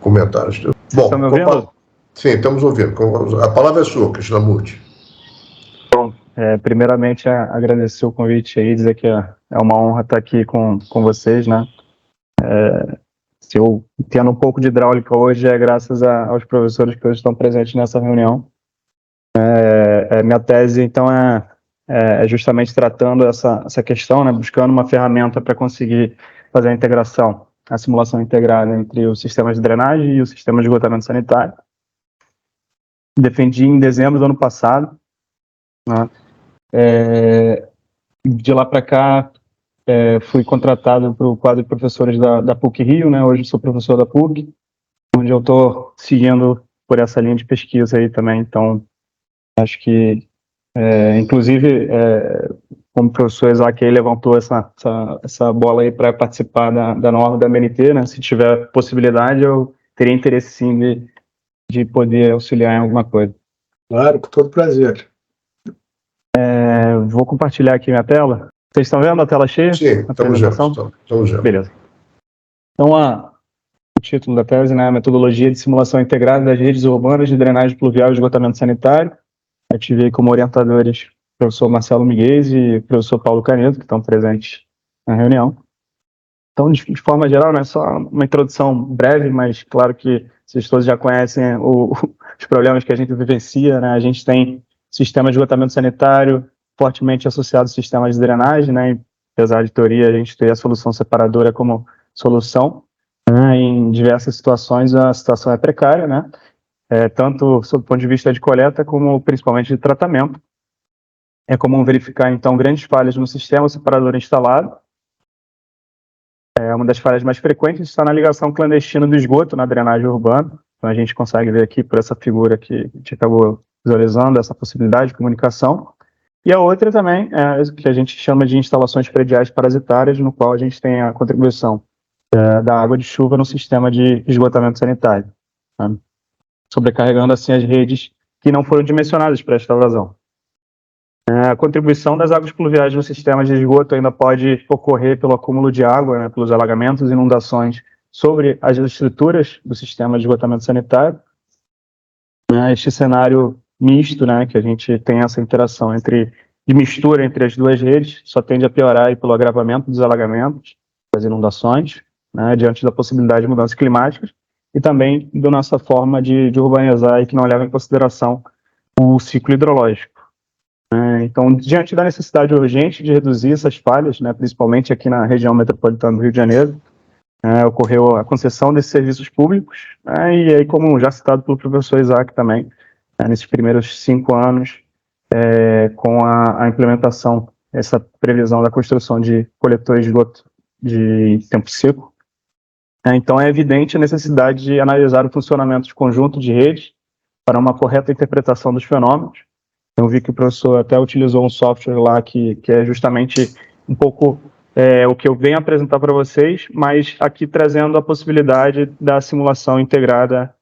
comentários. Bom, estão me ouvindo? Sim, estamos ouvindo. A palavra é sua, Krishnamurti. Bom, primeiramente, agradecer o convite aí, dizer que é uma honra estar aqui com vocês, né? Se eu entendo um pouco de hidráulica hoje, é graças aos professores que hoje estão presentes nessa reunião. Minha tese, então, é justamente tratando essa questão, né? Buscando uma ferramenta para conseguir fazer a integração, a simulação integrada entre os sistemas de drenagem e o sistema de esgotamento sanitário. Defendi em dezembro do ano passado, né? De lá para cá, fui contratado para o quadro de professores da PUC-Rio, né? Hoje sou professor da PUC, onde eu estou seguindo por essa linha de pesquisa aí também. Então, acho que, inclusive, como o professor Isaac aí levantou essa bola aí para participar da norma da ABNT, né? Se tiver possibilidade, eu teria interesse sim de poder auxiliar em alguma coisa. Claro, com todo prazer. Vou compartilhar aqui minha tela. Vocês estão vendo a tela cheia? Sim, estamos vendo. Beleza. Então, o título da tese, né, a metodologia de simulação integrada das redes urbanas de drenagem pluvial e esgotamento sanitário. Eu tive aí como orientadores o professor Marcelo Miguez e o professor Paulo Canedo, que estão presentes na reunião. Então, de forma geral, né, só uma introdução breve, mas claro que vocês todos já conhecem os problemas que a gente vivencia, né? A gente tem sistema de esgotamento sanitário fortemente associado ao sistema de drenagem, né? Apesar de teoria, a gente ter a solução separadora como solução, né? Em diversas situações, a situação é precária, né? Tanto sob o ponto de vista de coleta, como principalmente de tratamento. É comum verificar, então, grandes falhas no sistema separador instalado. Uma das falhas mais frequentes está na ligação clandestina do esgoto na drenagem urbana. Então, a gente consegue ver aqui por essa figura que a gente acabou visualizando, essa possibilidade de comunicação. E a outra também é que a gente chama de instalações prediais parasitárias, no qual a gente tem a contribuição da água de chuva no sistema de esgotamento sanitário, tá? Sobrecarregando assim as redes que não foram dimensionadas para esta vazão. A contribuição das águas pluviais no sistema de esgoto ainda pode ocorrer pelo acúmulo de água, né, pelos alagamentos e inundações sobre as estruturas do sistema de esgotamento sanitário. Este cenário misto, né, que a gente tem essa interação de mistura entre as duas redes, só tende a piorar aí pelo agravamento dos alagamentos, das inundações, né, diante da possibilidade de mudanças climáticas, e também da nossa forma de urbanizar e que não leva em consideração o ciclo hidrológico. Então, diante da necessidade urgente de reduzir essas falhas, né, principalmente aqui na região metropolitana do Rio de Janeiro, ocorreu a concessão desses serviços públicos, e aí, como já citado pelo professor Isaac também, nesses primeiros 5 anos, com a implementação, essa previsão da construção de coletores de esgoto de tempo seco. Então, é evidente a necessidade de analisar o funcionamento de conjunto de redes para uma correta interpretação dos fenômenos. Eu vi que o professor até utilizou um software lá que é justamente um pouco o que eu venho apresentar para vocês, mas aqui trazendo a possibilidade da simulação integrada,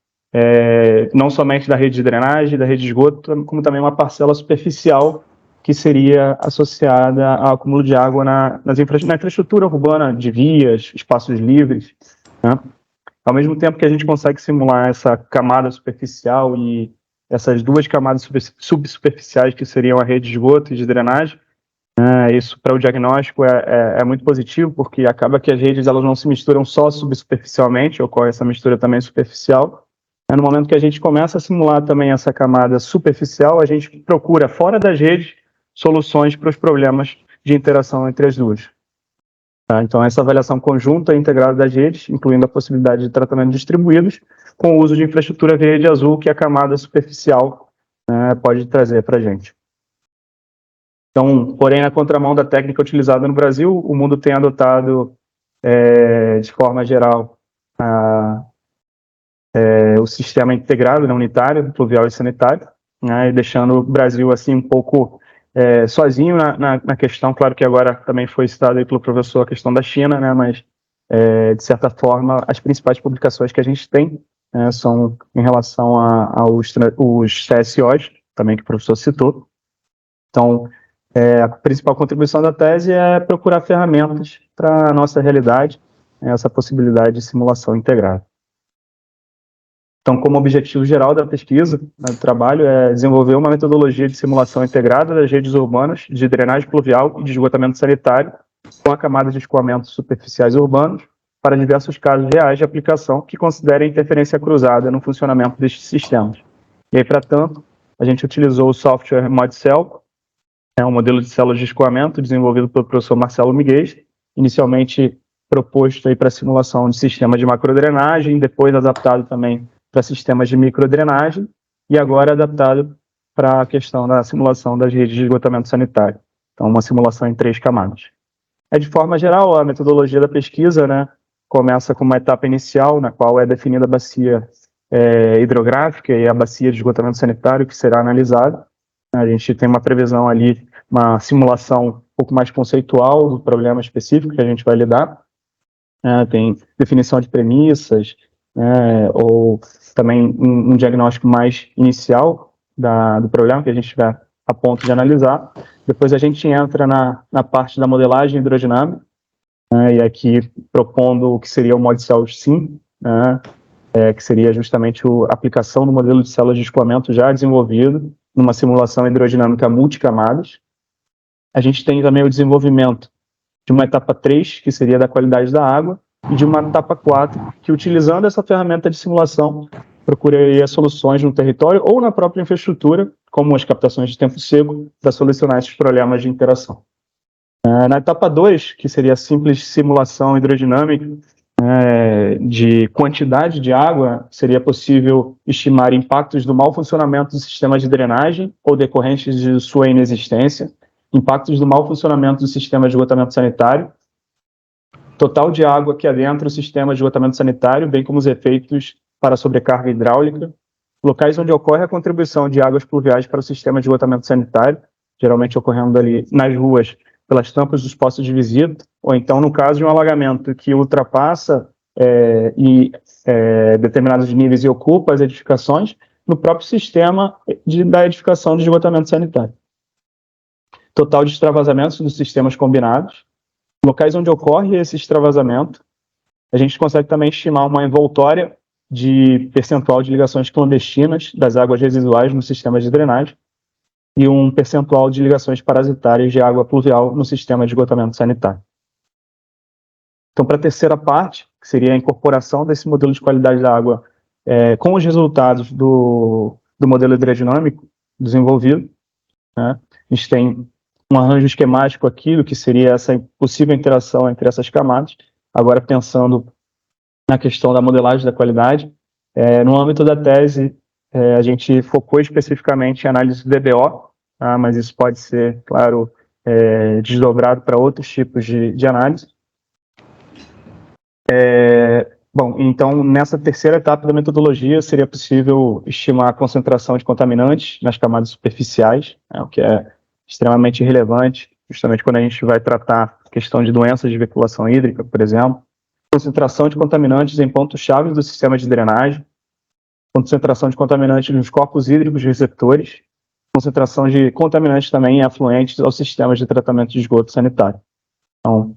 não somente da rede de drenagem, da rede de esgoto, como também uma parcela superficial que seria associada ao acúmulo de água na infraestrutura urbana de vias, espaços livres, né? Ao mesmo tempo que a gente consegue simular essa camada superficial e essas duas camadas subsuperficiais que seriam a rede de esgoto e de drenagem, isso para o diagnóstico é muito positivo, porque acaba que as redes elas não se misturam só subsuperficialmente, ocorre essa mistura também superficial. No momento que a gente começa a simular também essa camada superficial, a gente procura fora das redes soluções para os problemas de interação entre as duas. Então, essa avaliação conjunta e integrada das redes, incluindo a possibilidade de tratamento distribuídos, com o uso de infraestrutura verde e azul que a camada superficial pode trazer para a gente. Então, porém, na contramão da técnica utilizada no Brasil, o mundo tem adotado, de forma geral, o sistema integrado, unitário, pluvial e sanitário, e deixando o Brasil assim um pouco sozinho na questão. Claro que agora também foi citado aí pelo professor a questão da China, né, mas de certa forma as principais publicações que a gente tem são em relação aos CSOs, também que o professor citou. Então, a principal contribuição da tese é procurar ferramentas para a nossa realidade, essa possibilidade de simulação integrada. Então, como objetivo geral da pesquisa, do trabalho, é desenvolver uma metodologia de simulação integrada das redes urbanas de drenagem pluvial e de esgotamento sanitário com a camada de escoamentos superficiais urbanos para diversos casos reais de aplicação que considerem interferência cruzada no funcionamento destes sistemas. E aí, para tanto, a gente utilizou o software ModCell, um modelo de células de escoamento desenvolvido pelo professor Marcelo Miguez, inicialmente proposto aí para simulação de sistema de macrodrenagem, depois adaptado também para sistemas de microdrenagem e agora adaptado para a questão da simulação das redes de esgotamento sanitário. Então, uma simulação em 3 camadas. De forma geral, a metodologia da pesquisa, né, começa com uma etapa inicial, na qual é definida a bacia hidrográfica e a bacia de esgotamento sanitário que será analisada. A gente tem uma previsão ali, uma simulação um pouco mais conceitual do problema específico que a gente vai lidar. Tem definição de premissas, ou também um diagnóstico mais inicial do problema que a gente estiver a ponto de analisar. Depois a gente entra na parte da modelagem hidrodinâmica, e aqui propondo o que seria o Mod Cells Sim, né, que seria justamente a aplicação do modelo de células de escoamento já desenvolvido numa simulação hidrodinâmica multicamadas. A gente tem também o desenvolvimento de uma etapa 3, que seria da qualidade da água, e de uma etapa 4, que utilizando essa ferramenta de simulação, procuraria soluções no território ou na própria infraestrutura, como as captações de tempo seco, para solucionar esses problemas de interação. Na etapa 2, que seria a simples simulação hidrodinâmica de quantidade de água, seria possível estimar impactos do mau funcionamento do sistema de drenagem ou decorrentes de sua inexistência, impactos do mau funcionamento do sistema de esgotamento sanitário, total de água que adentra o sistema de esgotamento sanitário, bem como os efeitos para a sobrecarga hidráulica, locais onde ocorre a contribuição de águas pluviais para o sistema de esgotamento sanitário, geralmente ocorrendo ali nas ruas, pelas tampas dos postos de visita, ou então no caso de um alagamento que ultrapassa determinados níveis e ocupa as edificações, no próprio sistema da edificação de esgotamento sanitário. Total de extravasamentos dos sistemas combinados, locais onde ocorre esse extravasamento, a gente consegue também estimar uma envoltória de percentual de ligações clandestinas das águas residuais no sistema de drenagem e um percentual de ligações parasitárias de água pluvial no sistema de esgotamento sanitário. Então, para a terceira parte, que seria a incorporação desse modelo de qualidade da água com os resultados do modelo hidrodinâmico desenvolvido, né? A gente tem um arranjo esquemático aqui do que seria essa possível interação entre essas camadas. Agora, pensando na questão da modelagem da qualidade, no âmbito da tese, a gente focou especificamente em análise do DBO, tá? Mas isso pode ser, claro, desdobrado para outros tipos de análise. Bom, então, nessa terceira etapa da metodologia, seria possível estimar a concentração de contaminantes nas camadas superficiais, o que é extremamente relevante, justamente quando a gente vai tratar a questão de doenças de veiculação hídrica, por exemplo, concentração de contaminantes em pontos-chave do sistema de drenagem, concentração de contaminantes nos corpos hídricos receptores, concentração de contaminantes também em afluentes aos sistemas de tratamento de esgoto sanitário. Então,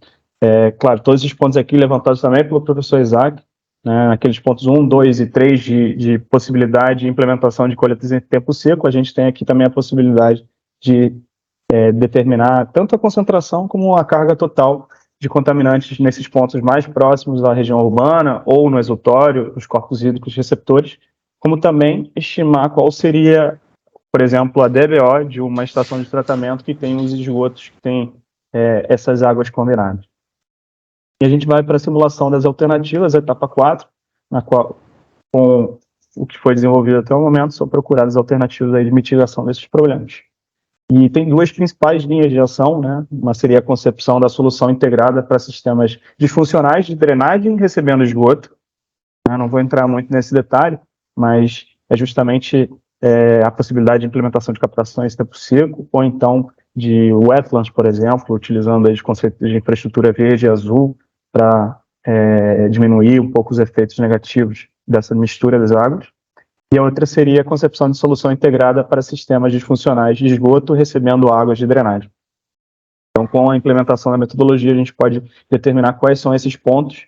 claro, todos esses pontos aqui levantados também pelo professor Isaac, né, aqueles pontos 1, 2 e 3 de possibilidade de implementação de coletas em tempo seco, a gente tem aqui também a possibilidade de determinar tanto a concentração como a carga total de contaminantes nesses pontos mais próximos da região urbana ou no exutório, os corpos hídricos receptores, como também estimar qual seria, por exemplo, a DBO de uma estação de tratamento que tem os esgotos que tem essas águas combinadas. E a gente vai para a simulação das alternativas, a etapa 4, na qual, com o que foi desenvolvido até o momento, são procuradas alternativas aí de mitigação desses problemas. E tem duas principais linhas de ação, né? Uma seria a concepção da solução integrada para sistemas disfuncionais de drenagem recebendo esgoto. Eu não vou entrar muito nesse detalhe, mas é justamente a possibilidade de implementação de captações em tempo seco, ou então de wetlands, por exemplo, utilizando os conceitos de infraestrutura verde e azul para diminuir um pouco os efeitos negativos dessa mistura das águas. E a outra seria a concepção de solução integrada para sistemas disfuncionais de esgoto recebendo águas de drenagem. Então, com a implementação da metodologia, a gente pode determinar quais são esses pontos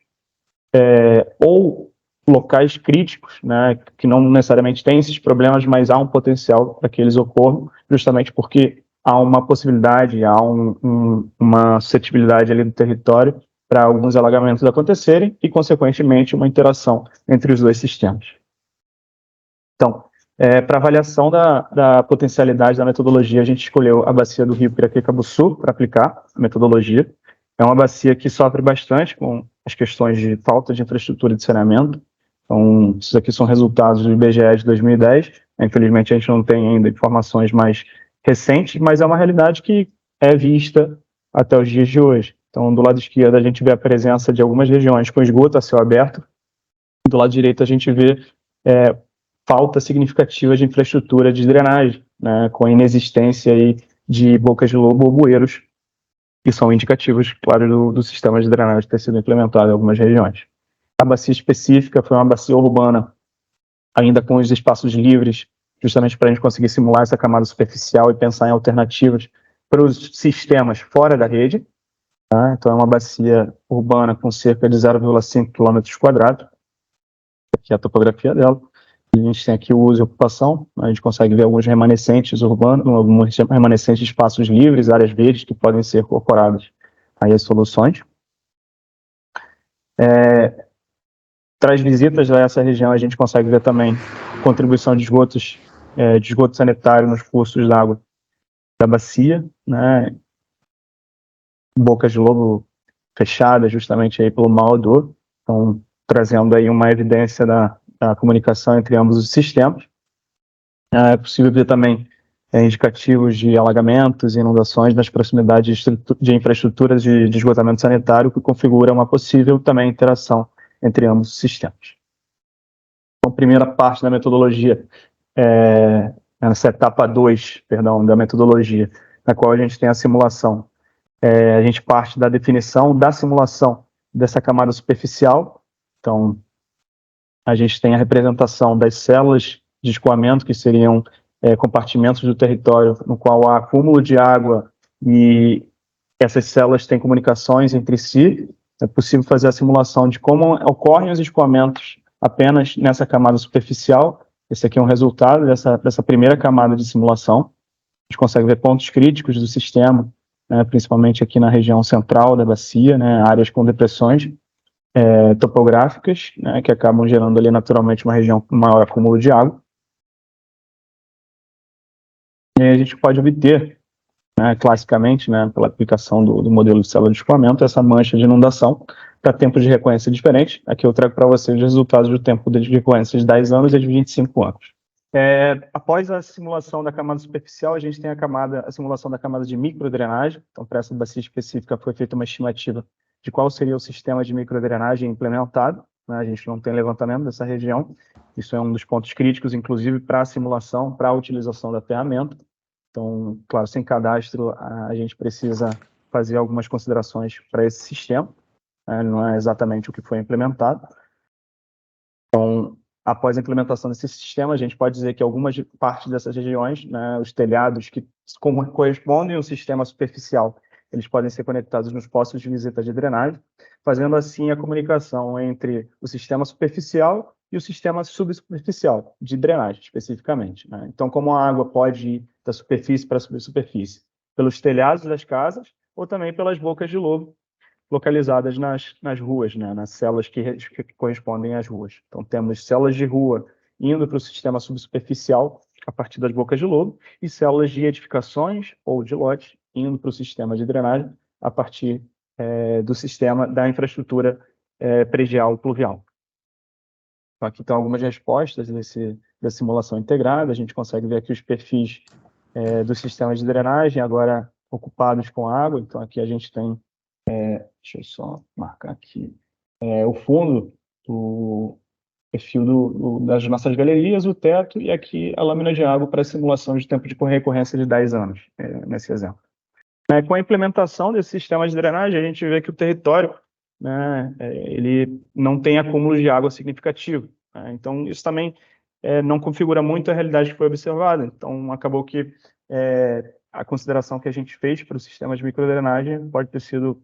ou locais críticos, né, que não necessariamente têm esses problemas, mas há um potencial para que eles ocorram, justamente porque há uma possibilidade, há uma suscetibilidade ali no território para alguns alagamentos acontecerem e, consequentemente, uma interação entre os dois sistemas. Então, para avaliação da potencialidade da metodologia, a gente escolheu a bacia do Rio Piraquê-Cabuçu para aplicar a metodologia. É uma bacia que sofre bastante com as questões de falta de infraestrutura de saneamento. Então, esses aqui são resultados do IBGE de 2010. Infelizmente, a gente não tem ainda informações mais recentes, mas é uma realidade que é vista até os dias de hoje. Então, do lado esquerdo, a gente vê a presença de algumas regiões com esgoto a céu aberto. Do lado direito, a gente vê falta significativa de infraestrutura de drenagem, né, com a inexistência aí de bocas de lobo ou bueiros, que são indicativos, claro, do sistema de drenagem ter sido implementado em algumas regiões. A bacia específica foi uma bacia urbana, ainda com os espaços livres, justamente para a gente conseguir simular essa camada superficial e pensar em alternativas para os sistemas fora da rede. Tá? Então, é uma bacia urbana com cerca de 0,5 km². Aqui é a topografia dela. A gente tem aqui o uso e ocupação. A gente consegue ver alguns remanescentes urbanos, alguns remanescentes de espaços livres, áreas verdes que podem ser incorporadas aí as soluções. Traz visitas a essa região, a gente consegue ver também contribuição de esgoto sanitário nos cursos d'água da bacia, né? Bocas de lobo fechadas justamente aí pelo mau odor, então trazendo aí uma evidência da comunicação entre ambos os sistemas. É possível ver também indicativos de alagamentos e inundações nas proximidades de infraestruturas de esgotamento sanitário, que configura uma possível também interação entre ambos os sistemas. Então, a primeira parte da metodologia, nessa etapa 2, da metodologia, na qual a gente tem a simulação. A gente parte da definição da simulação dessa camada superficial. Então, a gente tem a representação das células de escoamento, que seriam compartimentos do território no qual há acúmulo de água e essas células têm comunicações entre si. É possível fazer a simulação de como ocorrem os escoamentos apenas nessa camada superficial. Esse aqui é um resultado dessa primeira camada de simulação. A gente consegue ver pontos críticos do sistema, né, principalmente aqui na região central da bacia, né, áreas com depressões topográficas, né, que acabam gerando ali naturalmente uma região com maior acúmulo de água. E aí a gente pode obter, né, classicamente, né, pela aplicação do modelo de célula de escoamento, essa mancha de inundação para tempos de recorrência diferentes. Aqui eu trago para vocês os resultados do tempo de recorrência de 10 anos e de 25 anos. Após a simulação da camada superficial, a gente tem a simulação da camada de microdrenagem. Então, para essa bacia específica, foi feita uma estimativa de qual seria o sistema de microdrenagem implementado, né? A gente não tem levantamento dessa região. Isso é um dos pontos críticos, inclusive, para a simulação, para a utilização da ferramenta. Então, claro, sem cadastro, a gente precisa fazer algumas considerações para esse sistema, né? Não é exatamente o que foi implementado. Então, após a implementação desse sistema, a gente pode dizer que algumas partes dessas regiões, né, os telhados que correspondem ao sistema superficial, eles podem ser conectados nos postos de visita de drenagem, fazendo assim a comunicação entre o sistema superficial e o sistema subsuperficial, de drenagem especificamente, né? Então, como a água pode ir da superfície para a subsuperfície, pelos telhados das casas ou também pelas bocas de lobo, localizadas nas ruas, né, nas células que correspondem às ruas. Então, temos células de rua indo para o sistema subsuperficial a partir das bocas de lobo e células de edificações ou de lotes indo para o sistema de drenagem a partir do sistema da infraestrutura predial pluvial. Então, aqui estão algumas respostas da simulação integrada. A gente consegue ver aqui os perfis do sistema de drenagem agora ocupados com água. Então, aqui a gente tem deixa eu só marcar aqui. O fundo do perfil das nossas galerias, o teto e aqui a lâmina de água para simulação de tempo de recorrência de 10 anos, nesse exemplo. Com a implementação desse sistema de drenagem, a gente vê que o território, né, ele não tem acúmulo de água significativo, né? Então, isso também não configura muito a realidade que foi observada. Então, acabou que a consideração que a gente fez para o sistema de microdrenagem pode ter sido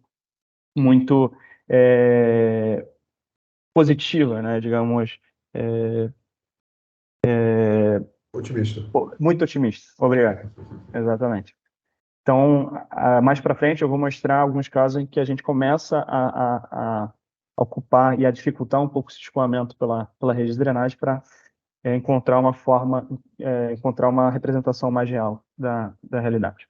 muito positiva, né, digamos, Otimista. muito otimista. Obrigado. Exatamente. Então, mais para frente eu vou mostrar alguns casos em que a gente começa a ocupar e a dificultar um pouco esse escoamento pela rede de drenagem para encontrar uma forma, encontrar uma representação mais real da realidade.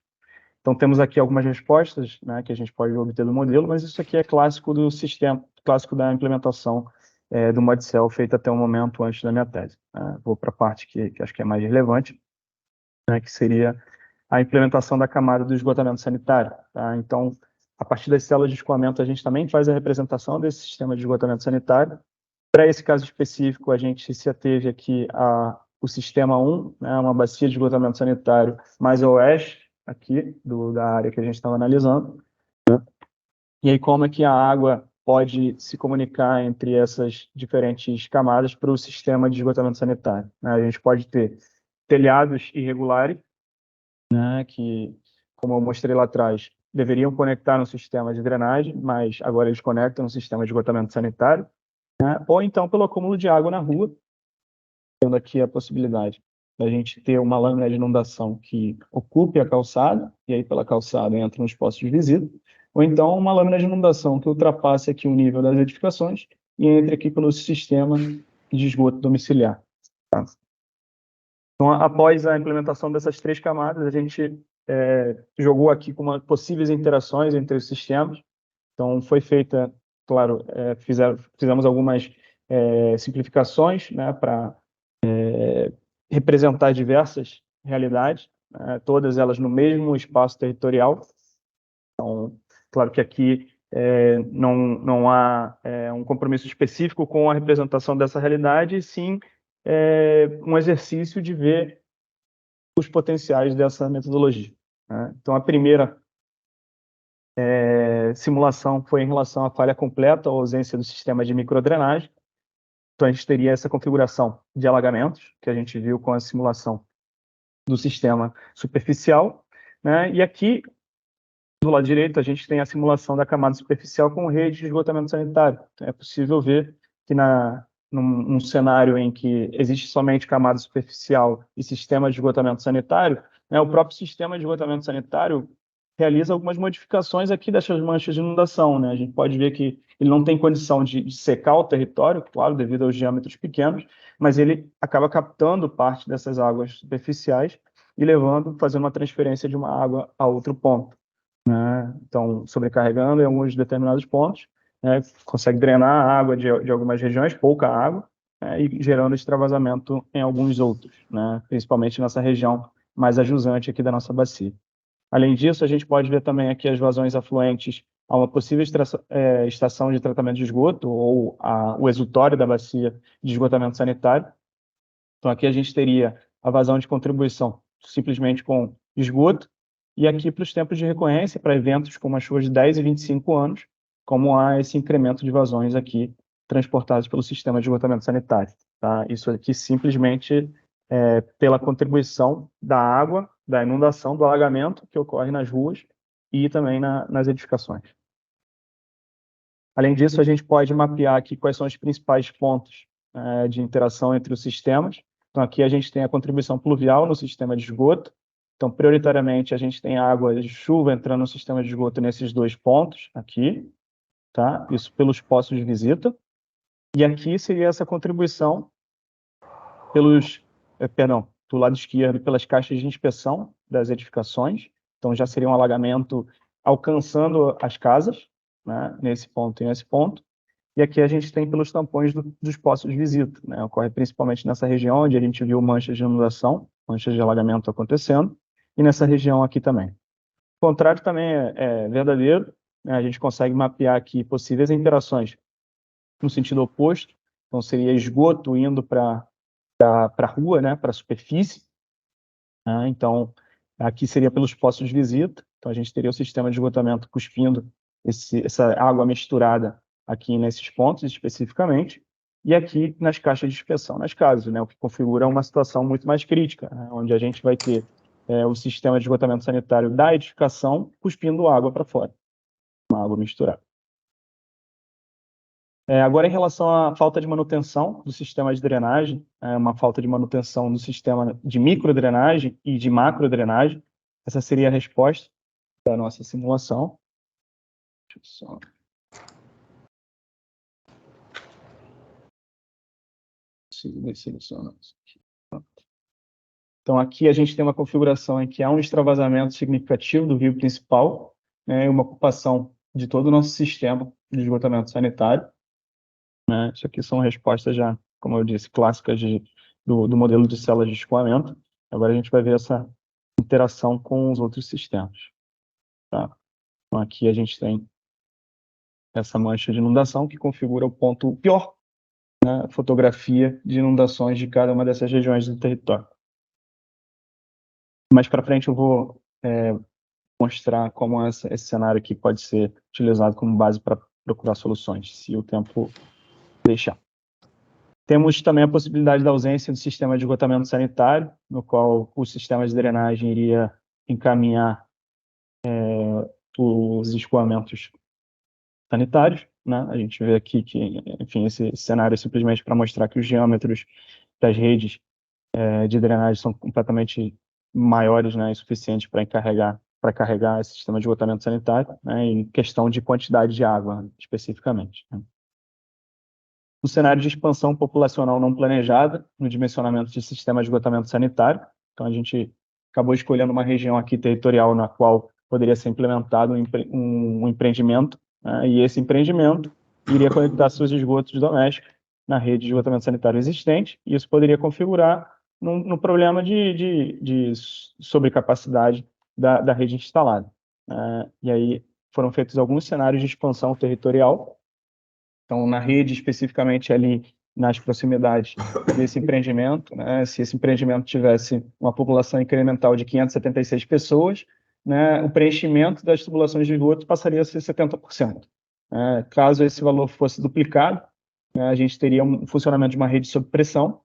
Então, temos aqui algumas respostas, né, que a gente pode obter do modelo, mas isso aqui é clássico do sistema, clássico da implementação do ModCell feita até o momento antes da minha tese. Vou para a parte que acho que é mais relevante, né, que seria a implementação da camada do esgotamento sanitário. Tá? Então, a partir das células de escoamento, a gente também faz a representação desse sistema de esgotamento sanitário. Para esse caso específico, a gente se ateve aqui ao sistema 1, né, uma bacia de esgotamento sanitário mais a oeste, aqui, da área que a gente estava analisando. E aí, como é que a água pode se comunicar entre essas diferentes camadas para o sistema de esgotamento sanitário, né? A gente pode ter telhados irregulares, né, que, como eu mostrei lá atrás, deveriam conectar no sistema de drenagem, mas agora eles conectam no sistema de esgotamento sanitário, né? Ou então pelo acúmulo de água na rua, tendo aqui a possibilidade da gente ter uma lâmina de inundação que ocupe a calçada, e aí pela calçada entra nos postos de visita, ou então uma lâmina de inundação que ultrapasse aqui o nível das edificações e entre aqui pelo sistema de esgoto domiciliar. Tá? Então, após a implementação dessas 3 camadas, a gente jogou aqui com possíveis interações entre os sistemas. Então, foi feita, claro, fizemos algumas simplificações, né, para representar diversas realidades, todas elas no mesmo espaço territorial. Então, claro que aqui não há um compromisso específico com a representação dessa realidade, sim um exercício de ver os potenciais dessa metodologia. Né? Então, a primeira simulação foi em relação à falha completa ou ausência do sistema de microdrenagem. Então, a gente teria essa configuração de alagamentos, que a gente viu com a simulação do sistema superficial, né? E aqui, do lado direito, a gente tem a simulação da camada superficial com rede de esgotamento sanitário. Então, é possível ver que num cenário em que existe somente camada superficial e sistema de esgotamento sanitário, né, o próprio sistema de esgotamento sanitário realiza algumas modificações aqui dessas manchas de inundação, né? A gente pode ver que ele não tem condição de secar o território, claro, devido aos diâmetros pequenos, mas ele acaba captando parte dessas águas superficiais e fazendo uma transferência de uma água a outro ponto, né? Então, sobrecarregando em alguns determinados pontos, né, consegue drenar a água de algumas regiões, pouca água, né, e gerando extravasamento em alguns outros, né, principalmente nessa região mais ajusante aqui da nossa bacia. Além disso, a gente pode ver também aqui as vazões afluentes a uma possível estação de tratamento de esgoto ou o exutório da bacia de esgotamento sanitário. Então, aqui a gente teria a vazão de contribuição simplesmente com esgoto, e aqui para os tempos de recorrência, para eventos como as chuvas de 10 e 25 anos, como há esse incremento de vazões aqui transportados pelo sistema de esgotamento sanitário. Tá? Isso aqui simplesmente pela contribuição da água, da inundação, do alagamento que ocorre nas ruas e também nas edificações. Além disso, a gente pode mapear aqui quais são os principais pontos de interação entre os sistemas. Então, aqui a gente tem a contribuição pluvial no sistema de esgoto. Então, prioritariamente, a gente tem água de chuva entrando no sistema de esgoto nesses 2 pontos aqui, tá? Isso pelos postos de visita. E aqui seria essa contribuição do lado esquerdo, pelas caixas de inspeção das edificações. Então, já seria um alagamento alcançando as casas, né, nesse ponto e nesse ponto. E aqui a gente tem pelos tampões dos postos de visita, né? Ocorre principalmente nessa região onde a gente viu manchas de inundação, manchas de alagamento acontecendo, e nessa região aqui também. O contrário também é verdadeiro, né? A gente consegue mapear aqui possíveis interações no sentido oposto. Então, seria esgoto indo para a rua, né, para a superfície. Né? Então, aqui seria pelos postos de visita. Então, a gente teria o sistema de esgotamento cuspindo essa água misturada aqui nesses pontos especificamente, e aqui nas caixas de inspeção, nas casas, né, o que configura uma situação muito mais crítica, né, onde a gente vai ter o sistema de esgotamento sanitário da edificação cuspindo água para fora, uma água misturada. Agora, em relação à falta de manutenção do sistema de drenagem, uma falta de manutenção do sistema de microdrenagem e de macrodrenagem, essa seria a resposta da nossa simulação. Deixa eu só... Selecionar isso aqui. Então, aqui a gente tem uma configuração em que há um extravasamento significativo do rio principal, né, e uma ocupação de todo o nosso sistema de esgotamento sanitário. Né? Isso aqui são respostas já, como eu disse, clássicas do modelo de células de escoamento. Agora a gente vai ver essa interação com os outros sistemas. Tá? Então, aqui a gente tem essa mancha de inundação que configura o ponto pior, né, fotografia de inundações de cada uma dessas regiões do território. Mais para frente eu vou mostrar como esse cenário aqui pode ser utilizado como base para procurar soluções, se o tempo deixar. Temos também a possibilidade da ausência do sistema de esgotamento sanitário, no qual o sistema de drenagem iria encaminhar os escoamentos sanitários, né? A gente vê aqui que, enfim, esse cenário é simplesmente para mostrar que os diâmetros das redes de drenagem são completamente maiores, né, e suficientes para carregar esse sistema de esgotamento sanitário, né, em questão de quantidade de água, especificamente, né. No cenário de expansão populacional não planejada, no dimensionamento de sistema de esgotamento sanitário, então a gente acabou escolhendo uma região aqui territorial na qual poderia ser implementado um empreendimento, né, e esse empreendimento iria conectar seus esgotos domésticos na rede de esgotamento sanitário existente, e isso poderia configurar no problema de sobrecapacidade da rede instalada. E aí foram feitos alguns cenários de expansão territorial. Então, na rede, especificamente ali nas proximidades desse empreendimento, né, se esse empreendimento tivesse uma população incremental de 576 pessoas, né, o preenchimento das tubulações de esgoto passaria a ser 70%. Caso esse valor fosse duplicado, né, a gente teria um funcionamento de uma rede sob pressão.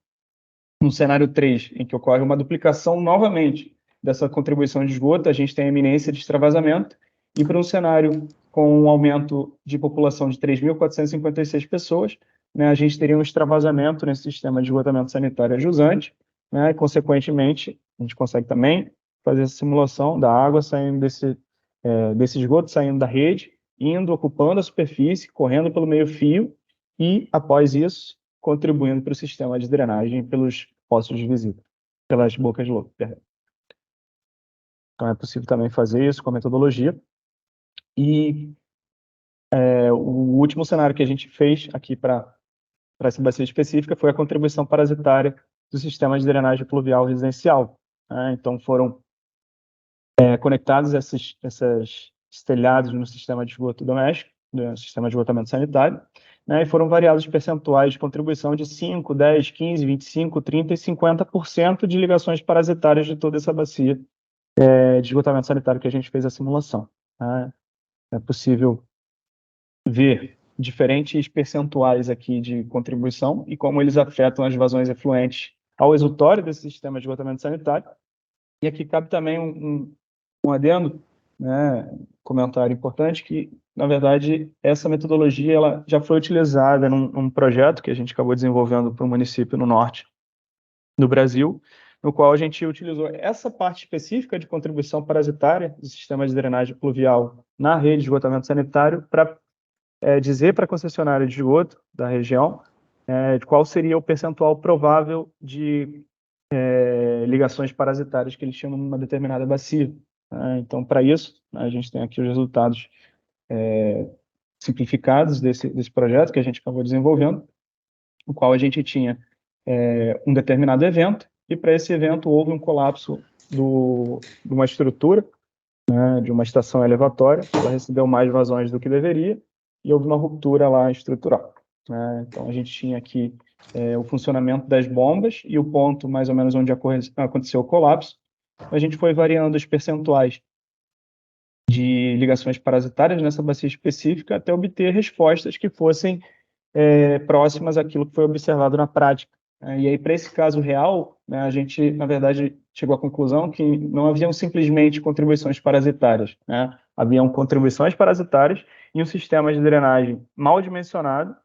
No cenário 3, em que ocorre uma duplicação novamente dessa contribuição de esgoto, a gente tem a iminência de extravasamento, e para um cenário com um aumento de população de 3.456 pessoas, né, a gente teria um extravasamento nesse sistema de esgotamento sanitário jusante, né, e, consequentemente, a gente consegue também fazer essa simulação da água saindo desse esgoto, saindo da rede, indo, ocupando a superfície, correndo pelo meio-fio, e, após isso, contribuindo para o sistema de drenagem pelos poços de visita, pelas bocas de lobo. Então, é possível também fazer isso com a metodologia. E o último cenário que a gente fez aqui para essa bacia específica foi a contribuição parasitária do sistema de drenagem pluvial residencial. Então, foram conectados esses telhados no sistema de esgoto doméstico, no sistema de esgotamento sanitário, né, e foram variados os percentuais de contribuição de 5, 10, 15, 25, 30 e 50% de ligações parasitárias de toda essa bacia de esgotamento sanitário que a gente fez a simulação. É possível ver diferentes percentuais aqui de contribuição e como eles afetam as vazões efluentes ao exutório desse sistema de esgotamento sanitário. E aqui cabe também um adendo, né, comentário importante, que, na verdade, essa metodologia ela já foi utilizada num projeto que a gente acabou desenvolvendo para um município no norte do Brasil, no qual a gente utilizou essa parte específica de contribuição parasitária do sistema de drenagem pluvial na rede de esgotamento sanitário para dizer para a concessionária de esgoto da região de qual seria o percentual provável de ligações parasitárias que eles tinham numa determinada bacia. Então, para isso, a gente tem aqui os resultados simplificados desse projeto que a gente acabou desenvolvendo, no qual a gente tinha um determinado evento, e para esse evento houve um colapso de uma estrutura, né, de uma estação elevatória, ela recebeu mais vazões do que deveria, e houve uma ruptura lá estrutural. Então, a gente tinha aqui o funcionamento das bombas e o ponto mais ou menos onde aconteceu o colapso. A gente foi variando os percentuais de ligações parasitárias nessa bacia específica até obter respostas que fossem próximas àquilo que foi observado na prática. E aí, para esse caso real, né, a gente, na verdade, chegou à conclusão que não haviam simplesmente contribuições parasitárias, né? Haviam contribuições parasitárias em um sistema de drenagem mal dimensionado,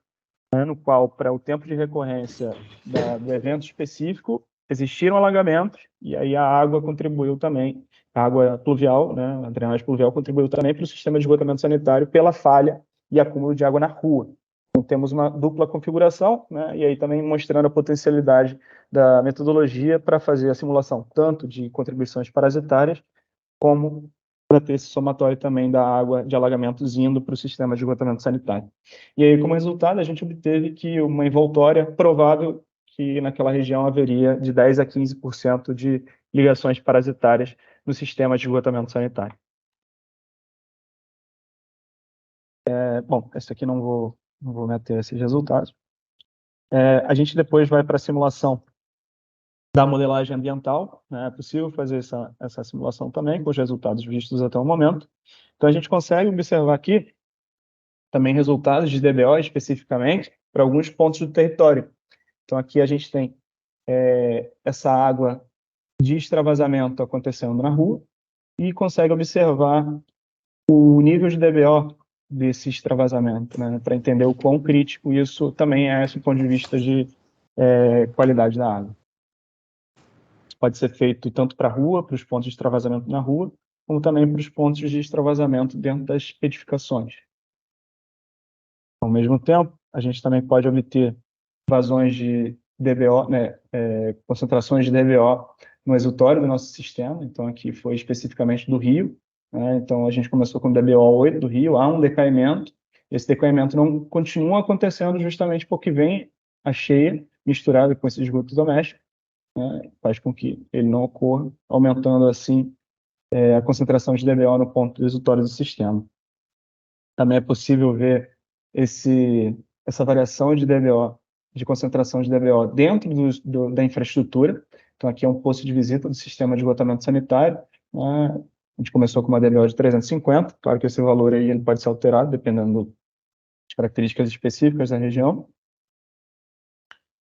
né, no qual, para o tempo de recorrência do evento específico, existiram alagamentos, e aí a água contribuiu também, a água pluvial, né, a drenagem pluvial contribuiu também para o sistema de esgotamento sanitário pela falha e acúmulo de água na rua. Então, temos uma dupla configuração, né, e aí também mostrando a potencialidade da metodologia para fazer a simulação tanto de contribuições parasitárias, como para ter esse somatório também da água de alagamentos indo para o sistema de esgotamento sanitário. E aí, como resultado, a gente obteve que uma envoltória provável que naquela região haveria de 10 a 15% de ligações parasitárias no sistema de esgotamento sanitário. Bom, esse aqui não vou meter esses resultados. A gente depois vai para a simulação da modelagem ambiental, né? É possível fazer essa simulação também com os resultados vistos até o momento. Então, a gente consegue observar aqui também resultados de DBO especificamente para alguns pontos do território. Então, aqui a gente tem essa água de extravasamento acontecendo na rua e consegue observar o nível de DBO desse extravasamento, né, para entender o quão crítico isso também é do ponto de vista de qualidade da água. Isso pode ser feito tanto para a rua, para os pontos de extravasamento na rua, como também para os pontos de extravasamento dentro das edificações. Ao mesmo tempo, a gente também pode obter vazões de DBO, né, concentrações de DBO no exutório do nosso sistema. Então, aqui foi especificamente do rio, né? Então, a gente começou com DBO 8 do rio, há um decaimento. Esse decaimento não continua acontecendo justamente porque vem a cheia misturada com esse esgoto doméstico, né? Faz com que ele não ocorra, aumentando assim a concentração de DBO no ponto do exutório do sistema. Também é possível ver essa variação de DBO, de concentração de DBO dentro da infraestrutura. Então, aqui é um posto de visita do sistema de esgotamento sanitário, né? A gente começou com uma DBO de 350, claro que esse valor aí ele pode ser alterado, dependendo das características específicas da região,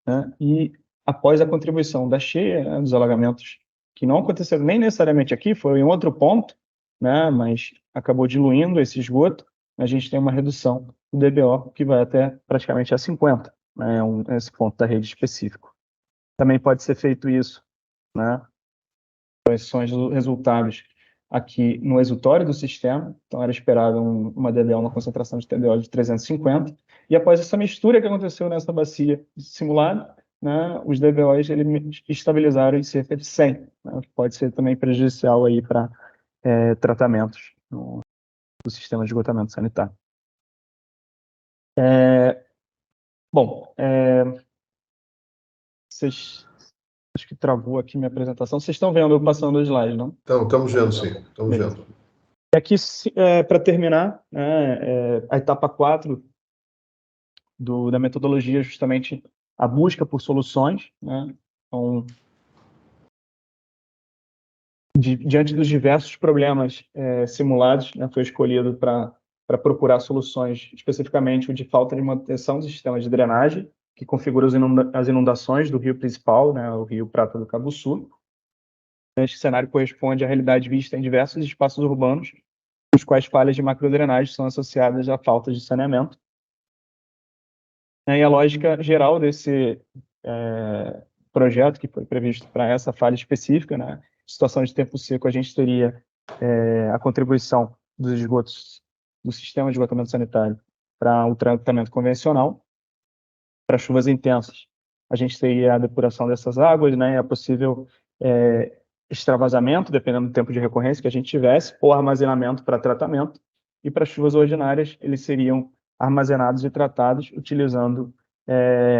né? E após a contribuição da cheia, né, dos alagamentos, que não aconteceram nem necessariamente aqui, foi em outro ponto, né, mas acabou diluindo esse esgoto, a gente tem uma redução do DBO que vai até praticamente a 50, né, esse ponto da rede específico. Também pode ser feito isso, né, quais são os resultados aqui no exutório do sistema. Então, era esperado uma DBO, uma concentração de DBO de 350, e após essa mistura que aconteceu nessa bacia simulada, né, os DBOs eles estabilizaram em cerca de 100, né, o que pode ser também prejudicial aí para tratamentos do sistema de esgotamento sanitário. Bom, acho que travou aqui minha apresentação. Vocês estão vendo eu passando os slides, não? Então, estamos vendo, sim. Estamos vendo. E aqui, para terminar, a etapa 4 da metodologia é justamente a busca por soluções, né? Então, diante dos diversos problemas simulados, né, foi escolhido para procurar soluções, especificamente o de falta de manutenção do sistema de drenagem, que configura as inundações do rio principal, né, o rio Prata do Cabuçu. Este cenário corresponde à realidade vista em diversos espaços urbanos, nos quais falhas de macrodrenagem são associadas à falta de saneamento. E a lógica geral desse projeto, que foi previsto para essa falha específica, né, situação de tempo seco, a gente teria a contribuição dos esgotos do sistema de esgotamento sanitário para o tratamento convencional. Para chuvas intensas, a gente teria a depuração dessas águas, né, a possível extravasamento, dependendo do tempo de recorrência que a gente tivesse, ou armazenamento para tratamento. E para chuvas ordinárias, eles seriam armazenados e tratados utilizando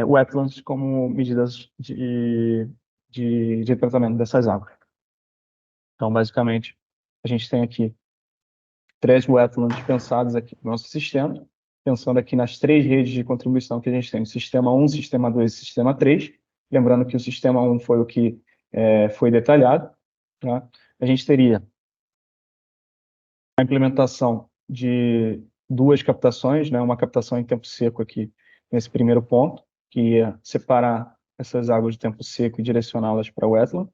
wetlands como medidas de tratamento dessas águas. Então, basicamente, a gente tem aqui 3 wetlands pensados aqui no nosso sistema, pensando aqui nas 3 redes de contribuição que a gente tem, Sistema 1, Sistema 2 e Sistema 3. Lembrando que o Sistema 1 foi o que foi detalhado. Tá? A gente teria a implementação de 2 captações, né? Uma captação em tempo seco aqui, nesse primeiro ponto, que ia separar essas águas de tempo seco e direcioná-las para o wetland,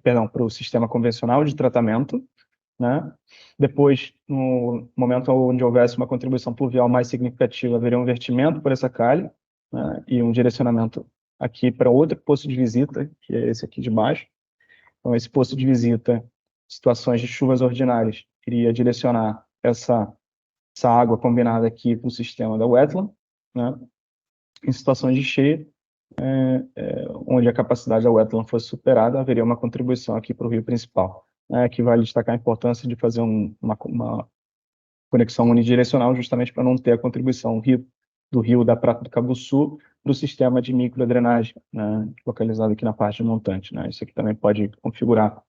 para o sistema convencional de tratamento, né? Depois, no momento onde houvesse uma contribuição pluvial mais significativa, haveria um vertimento por essa calha, né? E um direcionamento aqui para outro posto de visita, que é esse aqui de baixo. Então, esse posto de visita, situações de chuvas ordinárias, iria direcionar essa água combinada aqui para o sistema da wetland, né? Em situações de cheia, onde a capacidade da wetland fosse superada, haveria uma contribuição aqui para o rio principal. Que vale destacar a importância de fazer uma conexão unidirecional, justamente para não ter a contribuição do rio da Prata do Cabuçu para o sistema de microdrenagem, né, localizado aqui na parte montante. Né? Isso aqui também pode configurar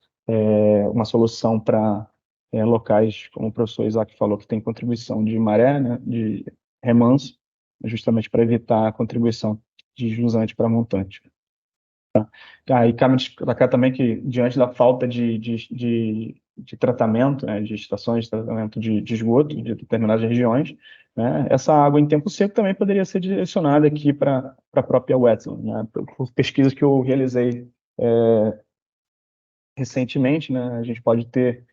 uma solução para locais, como o professor Isaac falou, que tem contribuição de maré, né, de remanso, justamente para evitar a contribuição de jusante para montante. E cabe destacar também que, diante da falta de tratamento, né, de estações de tratamento de esgoto de determinadas regiões, né, essa água em tempo seco também poderia ser direcionada aqui para a própria wetland. Né, por pesquisas que eu realizei recentemente, né, a gente pode ter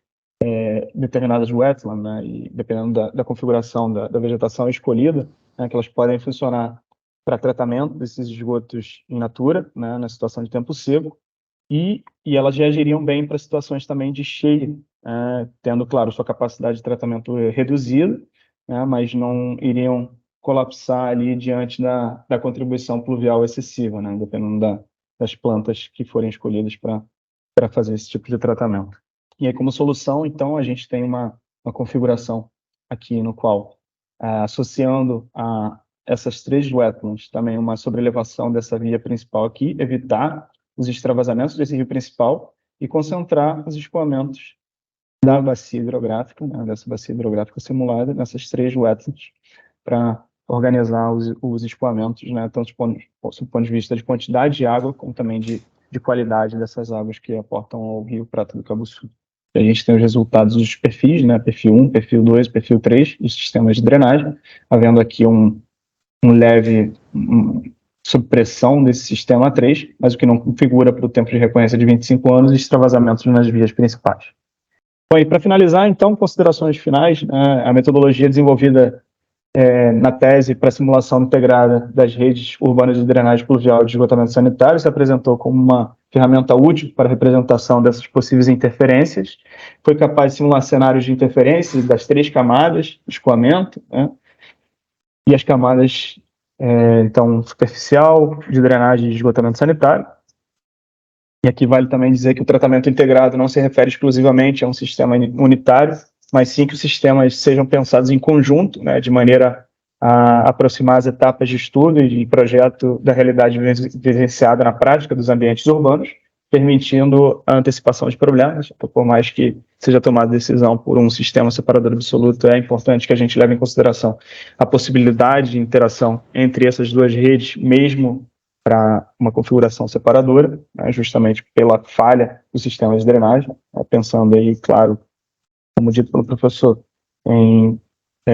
determinadas wetlands, né, e dependendo da configuração da vegetação escolhida, né, que elas podem funcionar para tratamento desses esgotos in natura, né, na situação de tempo seco, e elas reagiriam bem para situações também de cheia, tendo, claro, sua capacidade de tratamento reduzida, né, mas não iriam colapsar ali diante da contribuição pluvial excessiva, né, dependendo das plantas que forem escolhidas para fazer esse tipo de tratamento. E aí, como solução, então, a gente tem uma configuração aqui no qual, associando a essas 3 wetlands, também uma sobrelevação dessa via principal aqui, evitar os extravasamentos desse rio principal e concentrar os escoamentos da bacia hidrográfica, né, dessa bacia hidrográfica simulada, nessas 3 wetlands, para organizar os escoamentos, né, tanto do ponto de vista de quantidade de água, como também de qualidade dessas águas que aportam ao Rio Prata do Cabo Sul. A gente tem os resultados dos perfis, né, perfil 1, perfil 2, perfil 3, dos sistemas de drenagem, havendo aqui um leve subpressão desse sistema 3, mas o que não configura para o tempo de recorrência de 25 anos e extravasamentos nas vias principais. Bom, e para finalizar, então, considerações finais, né, a metodologia desenvolvida na tese para simulação integrada das redes urbanas de drenagem pluvial e de esgotamento sanitário se apresentou como uma ferramenta útil para a representação dessas possíveis interferências. Foi capaz de simular cenários de interferência das 3 camadas do escoamento, né, e as camadas, então, superficial, de drenagem e de esgotamento sanitário. E aqui vale também dizer que o tratamento integrado não se refere exclusivamente a um sistema unitário, mas sim que os sistemas sejam pensados em conjunto, né, de maneira a aproximar as etapas de estudo e de projeto da realidade vivenciada na prática dos ambientes urbanos, permitindo a antecipação de problemas. Por mais que seja tomada decisão por um sistema separador absoluto, é importante que a gente leve em consideração a possibilidade de interação entre essas 2 redes, mesmo para uma configuração separadora, né, justamente pela falha do sistema de drenagem, pensando aí, claro, como dito pelo professor, em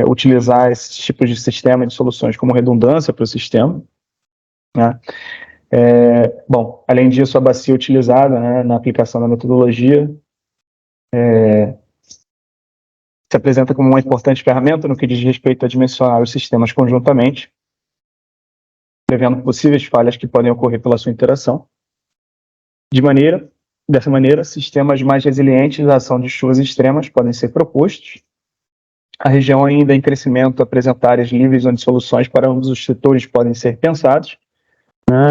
utilizar esses tipos de sistema de soluções como redundância para o sistema, né? Bom, além disso, a bacia utilizada, né, na aplicação da metodologia se apresenta como uma importante ferramenta no que diz respeito a dimensionar os sistemas conjuntamente, prevendo possíveis falhas que podem ocorrer pela sua interação. Dessa maneira, sistemas mais resilientes à ação de chuvas extremas podem ser propostos. A região ainda em crescimento apresenta áreas livres onde soluções para ambos os setores podem ser pensados.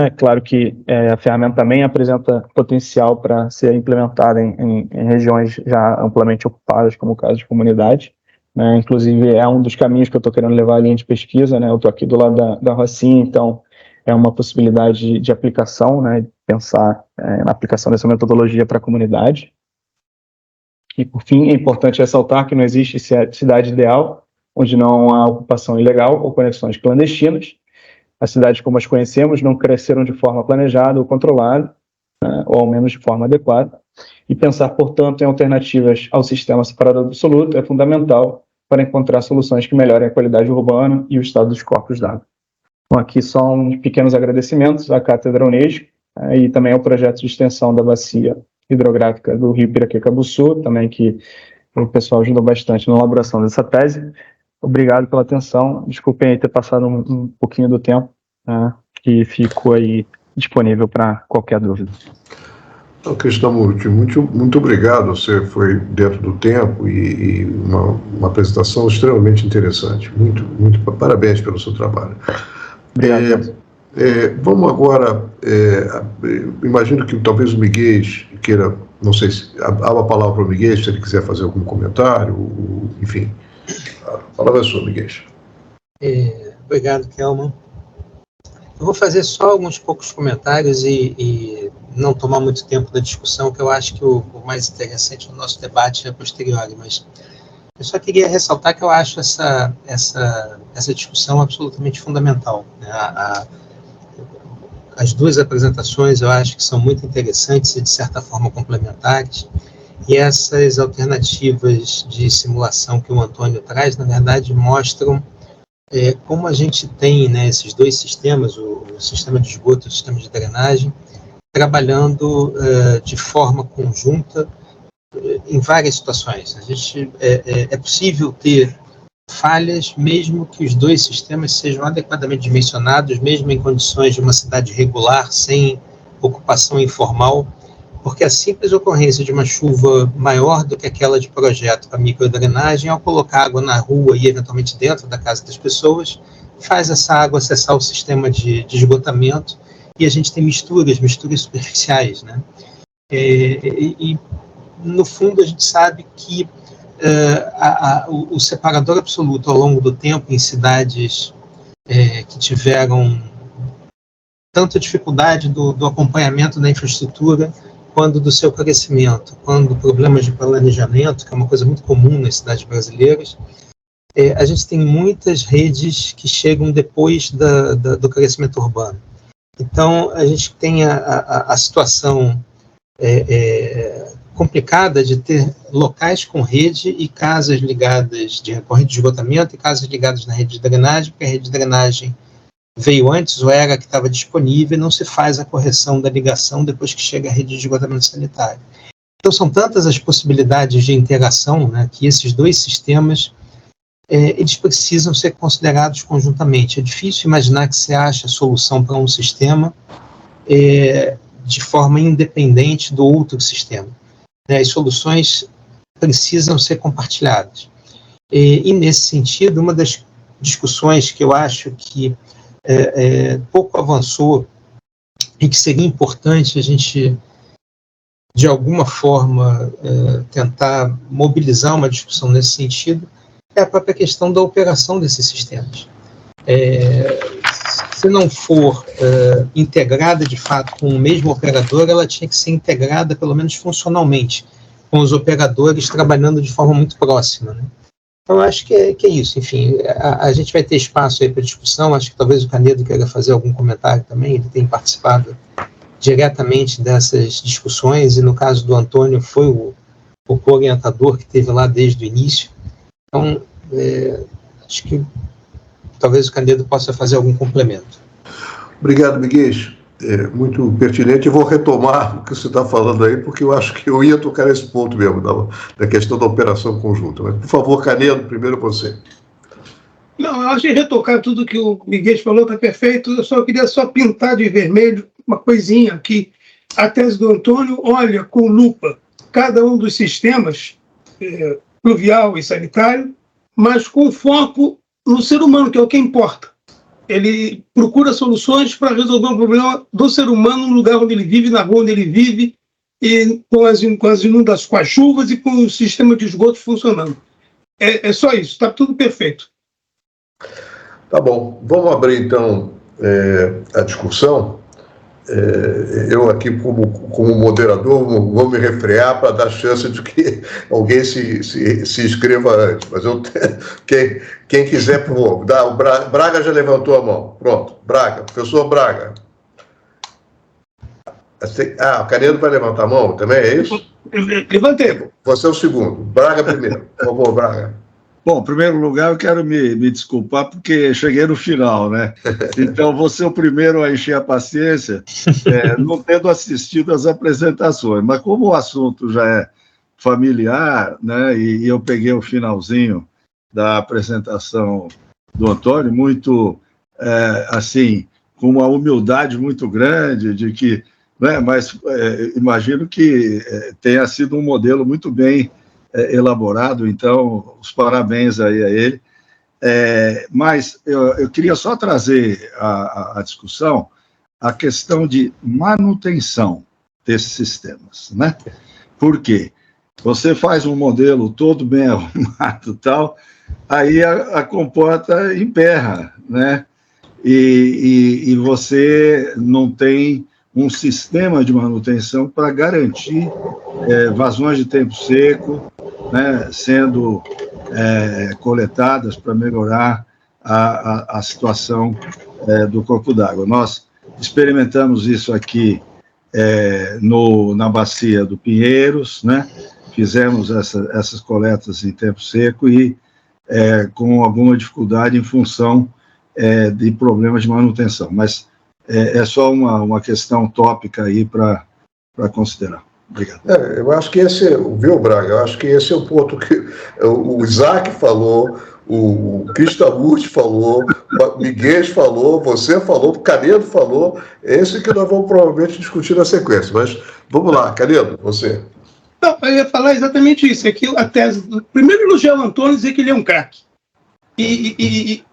É claro que a ferramenta também apresenta potencial para ser implementada em regiões já amplamente ocupadas, como o caso de comunidade. Né? Inclusive, é um dos caminhos que eu estou querendo levar a linha de pesquisa. Né? Eu estou aqui do lado da Rocinha, então é uma possibilidade de aplicação, né? Pensar na aplicação dessa metodologia para a comunidade. E, por fim, é importante ressaltar que não existe cidade ideal, onde não há ocupação ilegal ou conexões clandestinas. As cidades como as conhecemos não cresceram de forma planejada ou controlada, né, ou ao menos de forma adequada. E pensar, portanto, em alternativas ao sistema separador absoluto é fundamental para encontrar soluções que melhorem a qualidade urbana e o estado dos corpos d'água. Então, aqui são pequenos agradecimentos à Cátedra Unesco e também ao projeto de extensão da bacia hidrográfica do Rio Piraquê-Cabuçu, também que o pessoal ajudou bastante na elaboração dessa tese. Obrigado pela atenção. Desculpem aí ter passado um pouquinho do tempo, né, e fico aí disponível para qualquer dúvida. Krishnamurti, muito obrigado. Você foi dentro do tempo e uma apresentação extremamente interessante. Muito parabéns pelo seu trabalho. Obrigado. Vamos agora, imagino que talvez o Miguel queira, não sei se há uma palavra para o Miguel, se ele quiser fazer algum comentário, enfim. A palavra é sua, Miguel. Obrigado, Kelman. Eu vou fazer só alguns poucos comentários e não tomar muito tempo da discussão, que eu acho que o mais interessante do nosso debate é a posteriori, mas eu só queria ressaltar que eu acho essa discussão absolutamente fundamental. Né? As 2 apresentações eu acho que são muito interessantes e, de certa forma, complementares, e essas alternativas de simulação que o Antônio traz, na verdade, mostram como a gente tem, né, esses 2 sistemas, o sistema de esgoto e o sistema de drenagem, trabalhando de forma conjunta em várias situações. É possível ter falhas, mesmo que os dois sistemas sejam adequadamente dimensionados, mesmo em condições de uma cidade regular, sem ocupação informal, porque a simples ocorrência de uma chuva maior do que aquela de projeto para microdrenagem, ao colocar água na rua e eventualmente dentro da casa das pessoas, faz essa água acessar o sistema de esgotamento, e a gente tem misturas superficiais, né? E no fundo, a gente sabe que o separador absoluto ao longo do tempo em cidades que tiveram tanto dificuldade do acompanhamento da infraestrutura, quanto do seu crescimento, quando problemas de planejamento, que é uma coisa muito comum nas cidades brasileiras, a gente tem muitas redes que chegam depois do crescimento urbano. Então, a gente tem a situação complicada de ter locais com rede e casas ligadas de corrente de esgotamento e casas ligadas na rede de drenagem, porque a rede de drenagem veio antes ou era que estava disponível e não se faz a correção da ligação depois que chega a rede de esgotamento sanitário. Então, são tantas as possibilidades de interação, né, que esses dois sistemas eles precisam ser considerados conjuntamente. É difícil imaginar que se ache a solução para um sistema de forma independente do outro sistema. As soluções precisam ser compartilhadas. E nesse sentido, uma das discussões que eu acho que pouco avançou e que seria importante a gente, de alguma forma, tentar mobilizar uma discussão nesse sentido, é a própria questão da operação desses sistemas. Se não for integrada de fato com o mesmo operador, ela tinha que ser integrada, pelo menos funcionalmente, com os operadores trabalhando de forma muito próxima, né? Então, eu acho que é isso. Enfim, a gente vai ter espaço aí para discussão. Acho que talvez o Canedo queira fazer algum comentário também. Ele tem participado diretamente dessas discussões, e no caso do Antônio, foi o orientador que esteve lá desde o início. Então, acho que talvez o Canedo possa fazer algum complemento. Obrigado, Miguel. Muito pertinente. Eu vou retomar o que você está falando aí, porque eu acho que eu ia tocar nesse ponto mesmo, da questão da operação conjunta. Mas, por favor, Canedo, primeiro você. Não, eu achei retocar tudo que o Miguel falou, está perfeito. Eu só queria pintar de vermelho uma coisinha aqui. A tese do Antônio olha com lupa cada um dos sistemas, pluvial e sanitário, mas com foco no ser humano, que é o que importa. Ele procura soluções para resolver um problema do ser humano no lugar onde ele vive, na rua onde ele vive, e com as inundações, com as chuvas e com o sistema de esgoto funcionando. É só isso, está tudo perfeito. Tá bom, vamos abrir então a discussão. Eu aqui, como moderador, vou me refrear para dar chance de que alguém se inscreva antes. Mas quem quiser, por favor. O Braga já levantou a mão. Pronto, Braga. Professor Braga. O Canedo vai levantar a mão também, é isso? Levantei. Você é o segundo. Braga primeiro. Por favor, Braga. Bom, em primeiro lugar, eu quero me desculpar porque cheguei no final, né? Então, vou ser o primeiro a encher a paciência, não tendo assistido às apresentações. Mas como o assunto já é familiar, né? E eu peguei o finalzinho da apresentação do Antônio, muito, assim, com uma humildade muito grande, de que, né? Mas imagino que tenha sido um modelo muito bem elaborado, então, os parabéns aí a ele. Mas eu queria só trazer à discussão a questão de manutenção desses sistemas, né? Por quê? Você faz um modelo todo bem arrumado e tal, aí a comporta emperra, né? E você não tem um sistema de manutenção para garantir vazões de tempo seco, né, sendo coletadas para melhorar a situação do corpo d'água. Nós experimentamos isso aqui na bacia do Pinheiros, né? Fizemos essas coletas em tempo seco e com alguma dificuldade em função de problemas de manutenção, mas é só uma questão tópica aí para considerar. Obrigado. Eu acho que esse, viu, Braga? Eu acho que esse é o ponto que o Isaac falou, o Krishnamurti falou, o Miguel falou, você falou, o Canedo falou, esse que nós vamos provavelmente discutir na sequência. Mas vamos lá, Canedo, você. Não, eu ia falar exatamente isso. É que a tese, primeiro elogiar o Antônio, dizer que ele é um craque. E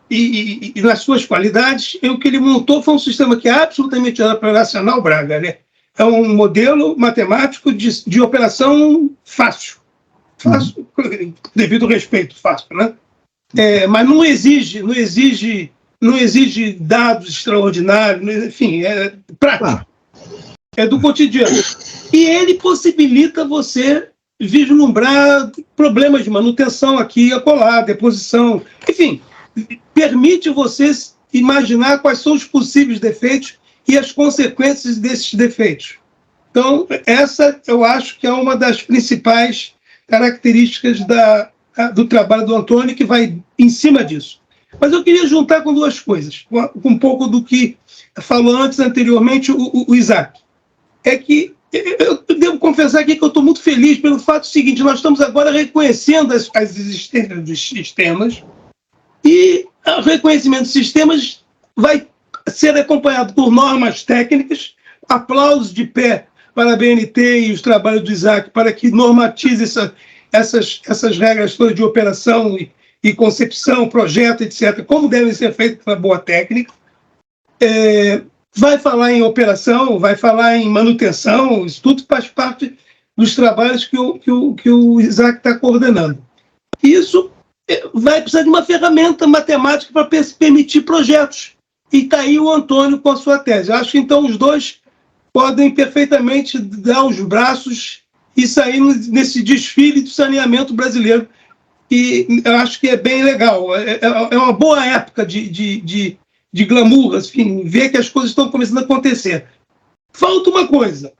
nas suas qualidades, o que ele montou foi um sistema que é absolutamente operacional, Braga, né? É um modelo matemático de operação fácil, devido ao respeito, fácil, né? Mas não exige dados extraordinários, enfim, é prático, é do cotidiano. E ele possibilita você vislumbrar problemas de manutenção aqui e acolá, deposição, enfim, permite você imaginar quais são os possíveis defeitos e as consequências desses defeitos. Então, essa eu acho que é uma das principais características do trabalho do Antônio, que vai em cima disso. Mas eu queria juntar com duas coisas, com um pouco do que falou anteriormente o Isaac. É que eu devo confessar aqui que eu estou muito feliz pelo fato seguinte: nós estamos agora reconhecendo as existências dos sistemas, e o reconhecimento dos sistemas vai ser acompanhado por normas técnicas. Aplausos de pé para a BNT e os trabalhos do Isaac para que normatize essas regras todas de operação e concepção, projeto, etc., como devem ser feitas pela boa técnica. Vai falar em operação, vai falar em manutenção, isso tudo faz parte dos trabalhos que o Isaac está coordenando. Isso vai precisar de uma ferramenta matemática para permitir projetos. E está aí o Antônio com a sua tese. Acho que, então, os dois podem perfeitamente dar os braços e sair nesse desfile do saneamento brasileiro. E eu acho que é bem legal. É uma boa época de glamour, enfim, ver que as coisas estão começando a acontecer. Falta uma coisa: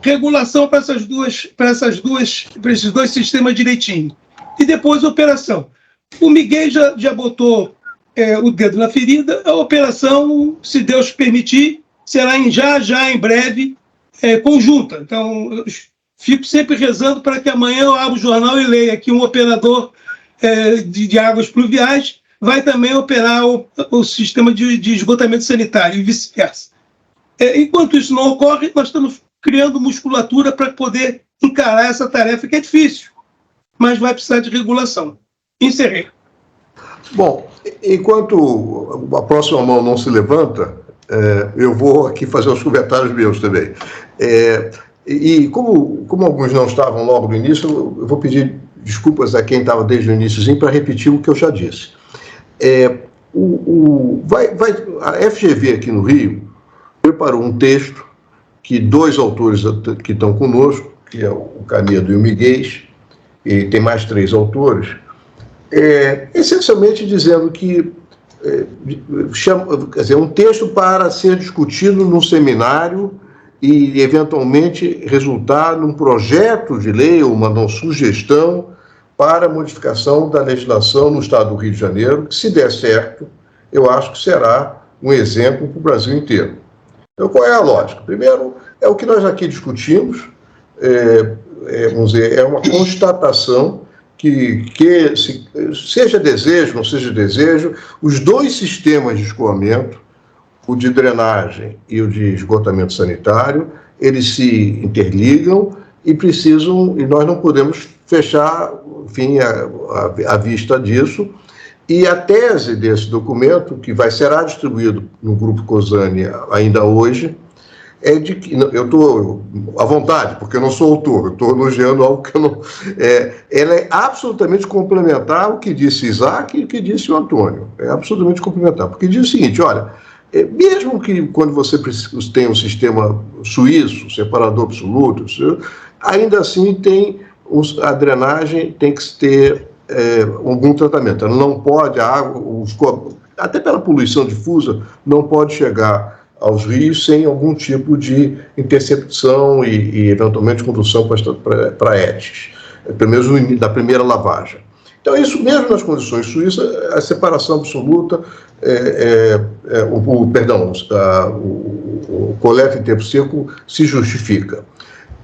regulação para esses dois sistemas direitinho. E depois operação. O Miguel já botou o dedo na ferida. A operação, se Deus permitir, será já em breve conjunta. Então, eu fico sempre rezando para que amanhã eu abra o jornal e leia que um operador de águas pluviais vai também operar o sistema de esgotamento sanitário e vice-versa. Enquanto isso não ocorre, nós estamos criando musculatura para poder encarar essa tarefa, que é difícil, mas vai precisar de regulação. Encerrei. Bom, enquanto a próxima mão não se levanta, eu vou aqui fazer os comentários meus também. E como alguns não estavam logo no início, eu vou pedir desculpas a quem estava desde o iníciozinho para repetir o que eu já disse. A FGV aqui no Rio preparou um texto que dois autores que estão conosco, que é o Canedo e o Miguel, e tem mais 3 autores, essencialmente dizendo que um texto para ser discutido num seminário e, eventualmente, resultar num projeto de lei ou uma sugestão para a modificação da legislação no Estado do Rio de Janeiro, que, se der certo, eu acho que será um exemplo para o Brasil inteiro. Então, qual é a lógica? Primeiro, é o que nós aqui discutimos, vamos dizer, é uma constatação que seja desejo, não seja desejo, os dois sistemas de escoamento, o de drenagem e o de esgotamento sanitário, eles se interligam e nós não podemos fechar, enfim, a vista disso. E a tese desse documento, que será distribuído no Grupo Cozani ainda hoje, é de que, eu estou à vontade, porque eu não sou autor, eu estou elogiando algo que eu não... ela é absolutamente complementar ao que disse Isaac e o que disse o Antônio. É absolutamente complementar, porque diz o seguinte: olha, mesmo que quando você tem um sistema suíço, separador absoluto, ainda assim a drenagem tem que ter algum tratamento. Ela não pode, a água, até pela poluição difusa, não pode chegar aos rios sem algum tipo de interceptação e eventualmente condução para ETs, pelo menos na primeira lavagem. Então, isso mesmo nas condições suíças, a separação absoluta, o coleta em tempo seco se justifica.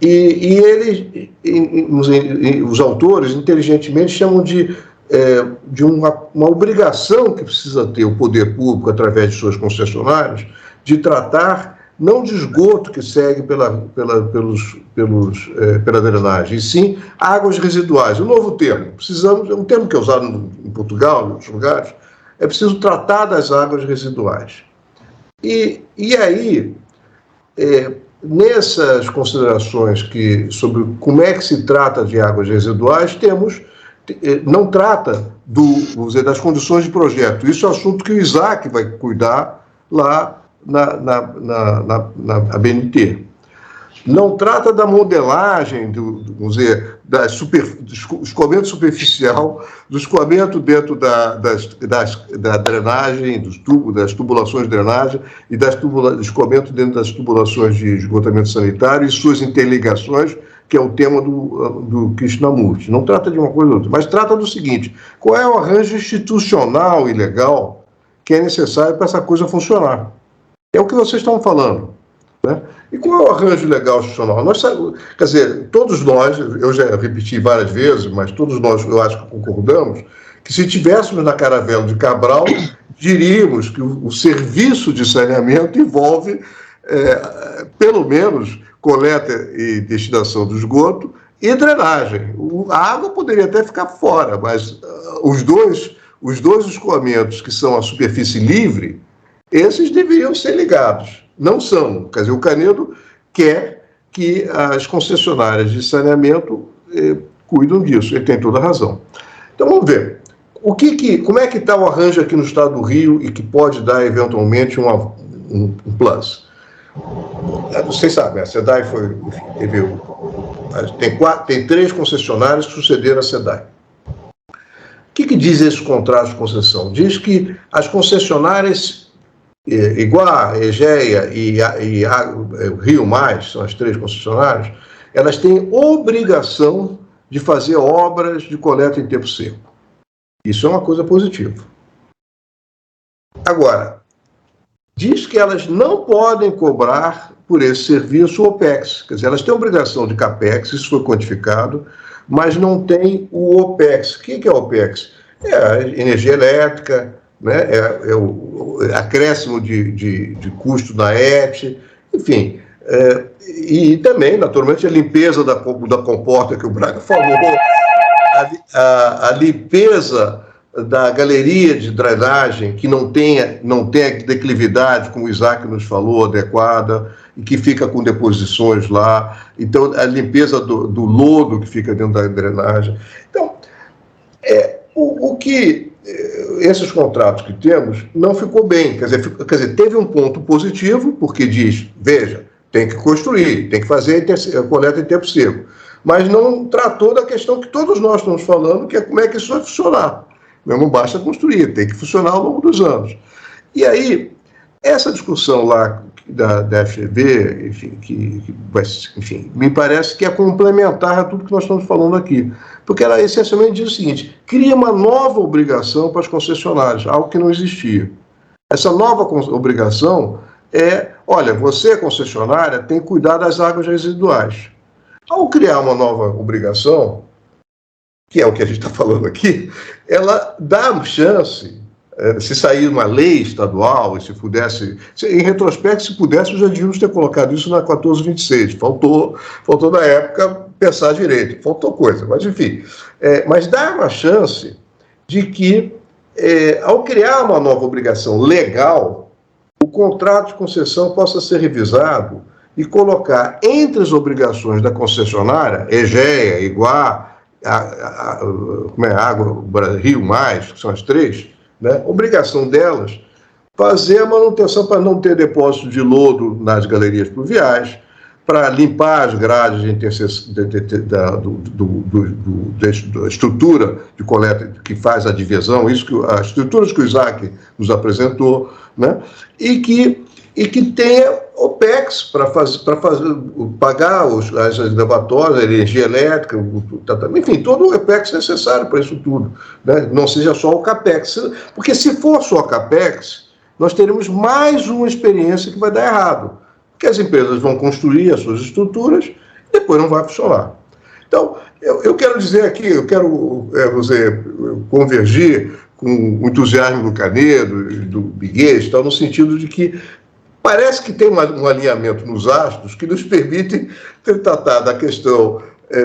E eles, os autores, inteligentemente, chamam de uma obrigação que precisa ter o poder público, através de suas concessionárias, de tratar não de esgoto que segue pela drenagem, e sim águas residuais. Um novo termo. É um termo que é usado em Portugal, em outros lugares. É preciso tratar das águas residuais. E aí, nessas considerações sobre como é que se trata de águas residuais, não trata vamos dizer, das condições de projeto. Isso é um assunto que o Isaac vai cuidar lá na BNT. Não trata da modelagem, vamos dizer, do escoamento superficial, do escoamento dentro da drenagem, das tubulações de drenagem e do escoamento dentro das tubulações de esgotamento sanitário e suas interligações, que é o tema do Krishnamurti. Não trata de uma coisa ou outra, mas trata do seguinte: qual é o arranjo institucional e legal que é necessário para essa coisa funcionar? É o que vocês estão falando, né? E qual é o arranjo legal institucional? Quer dizer, todos nós, eu já repeti várias vezes, mas todos nós, eu acho que concordamos, que se tivéssemos na caravela de Cabral, diríamos que o serviço de saneamento envolve, pelo menos, coleta e destinação do esgoto e drenagem. A água poderia até ficar fora, mas os dois escoamentos que são a superfície livre, esses deveriam ser ligados. Não são. Quer dizer, o Canedo quer que as concessionárias de saneamento cuidam disso. Ele tem toda a razão. Então, vamos ver. Como é que está o arranjo aqui no estado do Rio e que pode dar, eventualmente, um plus? Vocês sabem, a SEDAI tem 3 concessionárias que sucederam a SEDAI. O que diz esse contrato de concessão? Diz que as concessionárias Iguá, Egeia e Rio Mais, são as 3 concessionárias, elas têm obrigação de fazer obras de coleta em tempo seco. Isso é uma coisa positiva. Agora, diz que elas não podem cobrar por esse serviço o OPEX. Quer dizer, elas têm obrigação de CAPEX, isso foi quantificado, mas não tem o OPEX. O que é o OPEX? É a energia elétrica, né? É o acréscimo de custo da ET, enfim. E também, naturalmente, a limpeza da comporta que o Braga falou, a limpeza da galeria de drenagem que não tenha declividade, como o Isaac nos falou, adequada, e que fica com deposições lá. Então, a limpeza do lodo que fica dentro da drenagem. Então, o que esses contratos que temos não ficou bem. Quer dizer, teve um ponto positivo, porque diz, veja, tem que construir, tem que fazer a coleta em tempo seco. Mas não tratou da questão que todos nós estamos falando, que é como é que isso vai funcionar. Não basta construir, tem que funcionar ao longo dos anos. E aí, essa discussão lá da FGV, enfim, me parece que é complementar a tudo que nós estamos falando aqui. Porque ela essencialmente diz o seguinte: cria uma nova obrigação para as concessionárias, algo que não existia. Essa nova obrigação olha, você, concessionária, tem que cuidar das águas residuais. Ao criar uma nova obrigação, que é o que a gente está falando aqui, ela dá chance, se sair uma lei estadual, e se pudesse, em retrospecto, se pudesse, já devíamos ter colocado isso na 1426. Faltou na época pensar direito, faltou coisa, mas enfim. Mas dá uma chance de que, ao criar uma nova obrigação legal, o contrato de concessão possa ser revisado e colocar entre as obrigações da concessionária, Egeia, Iguá, Água, Rio Mais, que são as 3, né, obrigação delas fazer a manutenção para não ter depósito de lodo nas galerias pluviais, para limpar as grades da estrutura de coleta que faz a divisão, as estruturas que o Isaac nos apresentou, né, e que tenha OPEX para pagar as elevatórias, a energia elétrica, enfim, todo o OPEX necessário para isso tudo, né? Não seja só o CAPEX, porque se for só CAPEX, nós teremos mais uma experiência que vai dar errado, porque as empresas vão construir as suas estruturas depois não vai funcionar. Então, eu quero dizer aqui, eu quero convergir com o entusiasmo do Canedo, do Miguel, tal, no sentido de que parece que tem um alinhamento nos astros que nos permitem tratar da questão,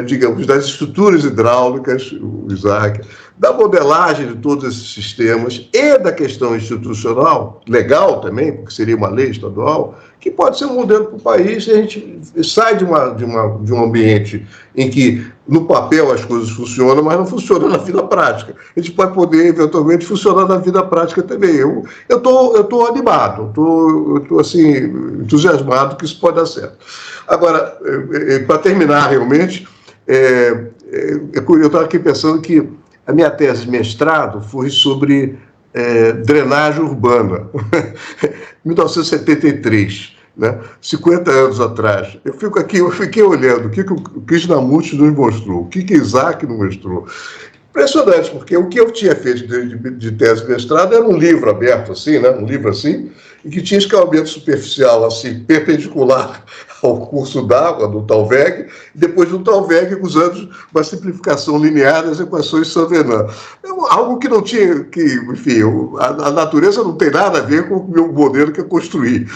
digamos, das estruturas hidráulicas, o Isaac, da modelagem de todos esses sistemas e da questão institucional, legal também, porque seria uma lei estadual, que pode ser um modelo para o país, e a gente sai de um ambiente em que, no papel, as coisas funcionam, mas não funcionam na vida prática. A gente pode poder, eventualmente, funcionar na vida prática também. Eu estou animado, eu estou assim, entusiasmado que isso pode dar certo. Agora, para terminar, realmente, eu estava aqui pensando que a minha tese de mestrado foi sobre drenagem urbana, 1973, né? 50 anos atrás. Eu fiquei olhando o que o Krishnamurti nos mostrou, o que Isaac nos mostrou. Impressionante, porque o que eu tinha feito de tese de mestrado era um livro aberto assim, né? Um livro assim, e que tinha escalhamento superficial assim, perpendicular ao curso d'água do Talveg, e depois do Talveg usando uma simplificação linear das equações de Saint-Venant. Algo que não tinha, enfim, a natureza não tem nada a ver com o meu modelo que eu construí.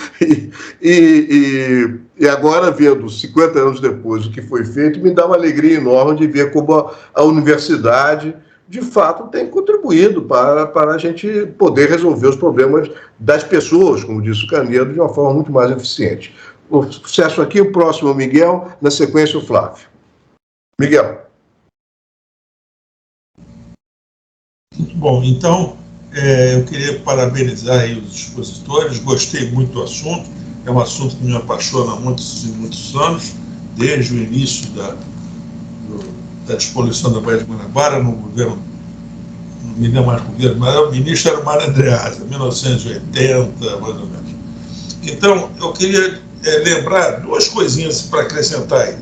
E agora, vendo 50 anos depois o que foi feito, me dá uma alegria enorme de ver como a universidade, de fato, tem contribuído para a gente poder resolver os problemas das pessoas, como disse o Canedo, de uma forma muito mais eficiente. O sucesso aqui, o próximo é o Miguel, na sequência o Flávio. Miguel. Muito bom. Então, eu queria parabenizar aí os expositores, gostei muito do assunto, é um assunto que me apaixona há muitos e muitos anos, desde o início da despoluição da Baía de Guanabara, no governo, não me lembro mais governo, mas o ministro era o Mário Andreasa, 1980, mais ou menos. Então, eu queria lembrar duas coisinhas para acrescentar aí.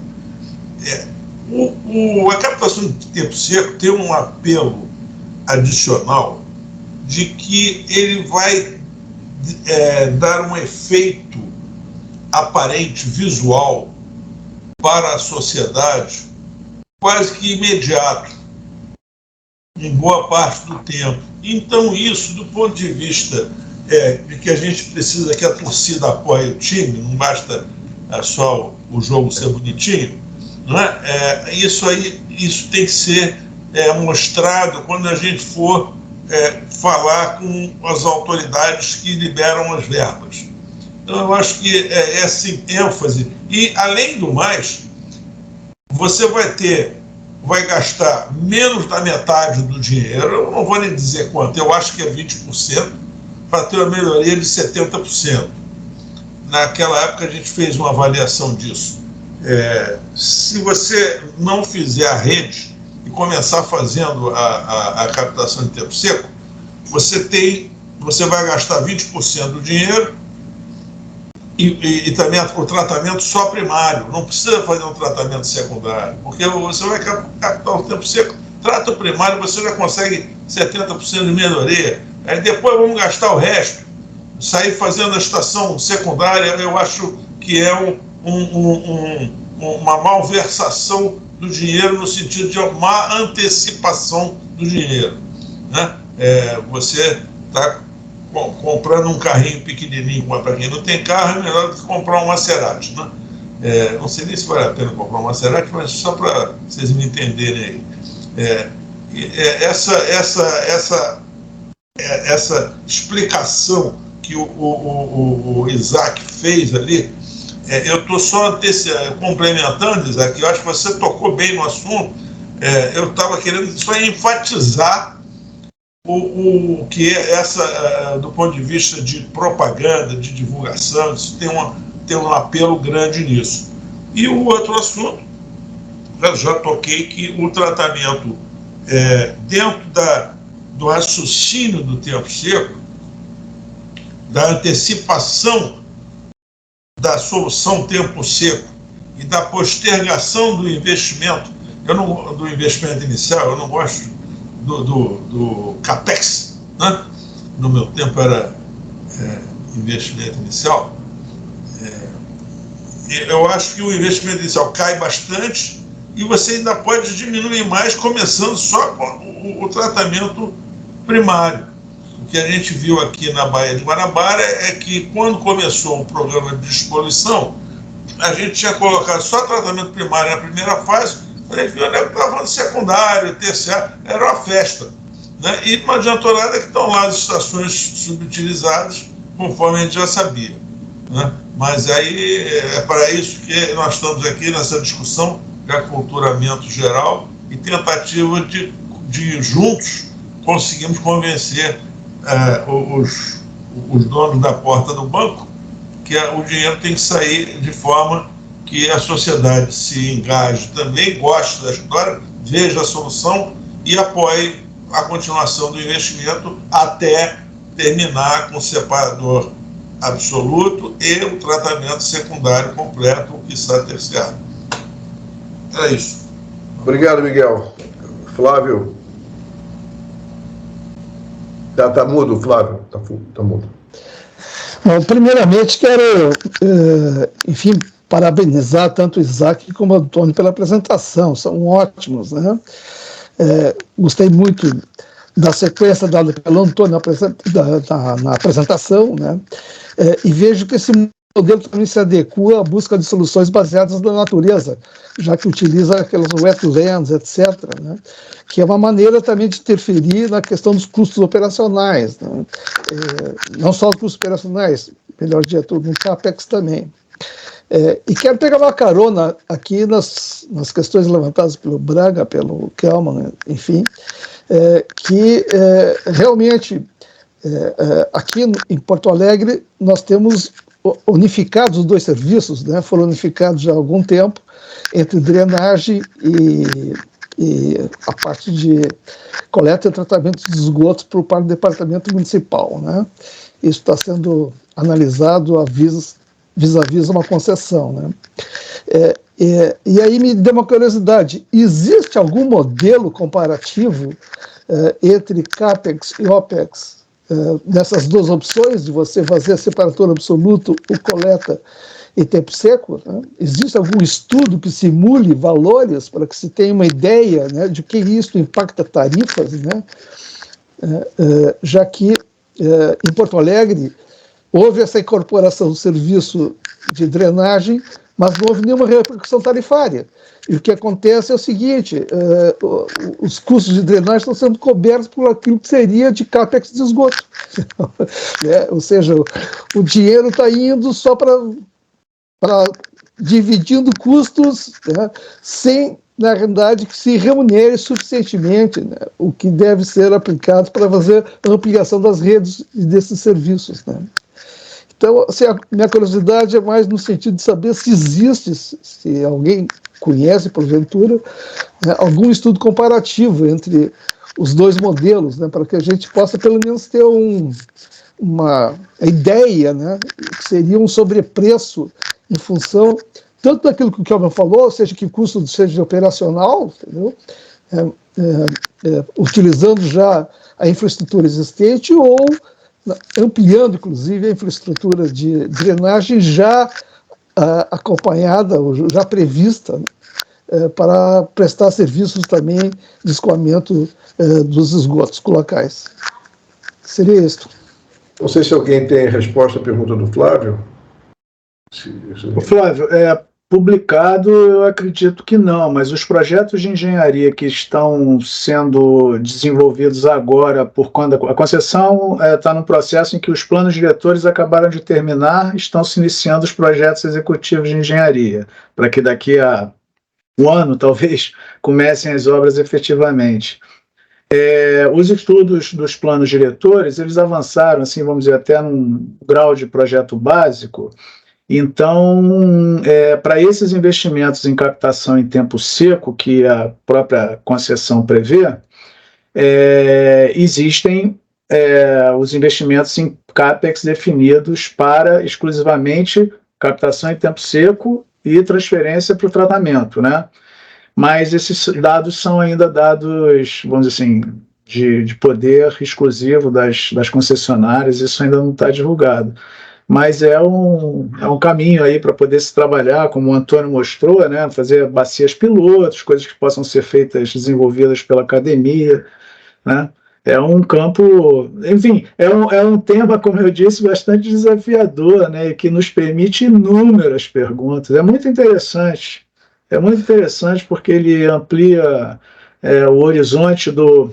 A captação de tempo seco tem um apelo adicional de que ele vai dar um efeito aparente, visual, para a sociedade quase que imediato, em boa parte do tempo. Então, isso, do ponto de vista de que a gente precisa que a torcida apoie o time, não basta só o jogo ser bonitinho, né? Isso tem que ser mostrado quando a gente for falar com as autoridades que liberam as verbas. Então, eu acho que essa ênfase. E, além do mais, você vai gastar menos da metade do dinheiro, eu não vou nem dizer quanto, eu acho que é 20%, para ter uma melhoria de 70%. Naquela época a gente fez uma avaliação disso. Se você não fizer a rede e começar fazendo a captação de tempo seco, você vai gastar 20% do dinheiro e também o tratamento só primário, não precisa fazer um tratamento secundário, porque você vai captar o tempo seco, trata o primário, você já consegue 70% de melhoria. Aí depois vamos gastar o resto, sair fazendo a estação secundária. Eu acho que é uma malversação do dinheiro, no sentido de uma antecipação do dinheiro, né? Você está comprando um carrinho pequenininho, para quem não tem carro, é melhor do que comprar um Maserati, né? Não sei nem se vale a pena comprar um Maserati, mas só para vocês me entenderem aí. Essa explicação que o Isaac fez ali, eu estou só complementando, Isaac, eu acho que você tocou bem no assunto. Eu estava querendo só enfatizar o que é do ponto de vista de propaganda, de divulgação, isso tem um apelo grande nisso. E o outro assunto, eu já toquei, que o tratamento dentro do raciocínio do tempo seco, da antecipação da solução tempo seco e da postergação do investimento, do investimento inicial, eu não gosto do CAPEX, né? No meu tempo era investimento inicial, eu acho que o investimento inicial cai bastante e você ainda pode diminuir mais, começando só com o tratamento primário. O que a gente viu aqui na Baía de Guanabara é que, quando começou o programa de despoluição, a gente tinha colocado só tratamento primário na primeira fase, a gente viu que estava no secundário, terciário, era uma festa. Né? E não adiantou nada que estão lá as estações subutilizadas, conforme a gente já sabia. Né? Mas aí é para isso que nós estamos aqui nessa discussão de aculturamento geral e tentativa de juntos conseguirmos convencer os donos da porta do banco que o dinheiro tem que sair de forma que a sociedade se engaje também, goste da história, veja a solução e apoie a continuação do investimento até terminar com o separador absoluto e o tratamento secundário completo, o que está terciário. É isso. Obrigado, Miguel. Flávio. Tá mudo, Flávio. Tá mudo. Bom, primeiramente, quero, enfim, parabenizar tanto o Isaac como o Antônio pela apresentação. São ótimos, né? Gostei muito da sequência dada pelo Antônio na apresentação, né? E vejo que esse modelo também se adequa à busca de soluções baseadas na natureza, já que utiliza aquelas wetlands, etc., né? Que é uma maneira também de interferir na questão dos custos operacionais, né? Não só os custos operacionais, melhor dito, no CAPEX também. E quero pegar uma carona aqui nas questões levantadas pelo Braga, pelo Kelman, enfim, que realmente aqui em Porto Alegre nós temos unificados os dois serviços, né? Foram unificados já há algum tempo, entre drenagem e a parte de coleta e tratamento de esgotos por parte do departamento municipal, né? Isso está sendo analisado vis-à-vis uma concessão, né? E aí me deu uma curiosidade, existe algum modelo comparativo entre CAPEX e OPEX nessas duas opções, de você fazer separador absoluto, o coleta e tempo seco, né? Existe algum estudo que simule valores para que se tenha uma ideia, né, de que isso impacta tarifas, né? Já que em Porto Alegre houve essa incorporação do serviço de drenagem, mas não houve nenhuma repercussão tarifária. E o que acontece é o seguinte, os custos de drenagem estão sendo cobertos por aquilo que seria de CAPEX de esgoto. Né? Ou seja, o dinheiro está indo só para dividindo custos, né? Sem, na realidade, que se remunere suficientemente, né? O que deve ser aplicado para fazer a ampliação das redes e desses serviços, né? Então, assim, a minha curiosidade é mais no sentido de saber se existe, se alguém conhece, porventura, né, algum estudo comparativo entre os dois modelos, né, para que a gente possa, pelo menos, ter uma ideia, né, que seria um sobrepreço em função tanto daquilo que o Kelman falou, seja que custo seja operacional, entendeu? Utilizando já a infraestrutura existente ou ampliando, inclusive, a infraestrutura de drenagem já acompanhada, ou já prevista, para prestar serviços também de escoamento dos esgotos locais. Seria isso. Não sei se alguém tem resposta à pergunta do Flávio. Flávio, publicado, eu acredito que não, mas os projetos de engenharia que estão sendo desenvolvidos agora, por quando a concessão está num processo em que os planos diretores acabaram de terminar, estão se iniciando os projetos executivos de engenharia, para que daqui a um ano, talvez, comecem as obras efetivamente. Os estudos dos planos diretores, eles avançaram, assim, vamos dizer, até num grau de projeto básico. Então, para esses investimentos em captação em tempo seco, que a própria concessão prevê, existem os investimentos em CAPEX definidos para exclusivamente captação em tempo seco e transferência para o tratamento, né? Mas esses dados são ainda dados, vamos dizer assim, de poder exclusivo das concessionárias, isso ainda não está divulgado. mas é um caminho aí para poder se trabalhar, como o Antônio mostrou, né, fazer bacias pilotos, coisas que possam ser feitas, desenvolvidas pela academia, né? É um campo, enfim, é um tema, como eu disse, bastante desafiador, né, que nos permite inúmeras perguntas. É muito interessante porque ele amplia o horizonte do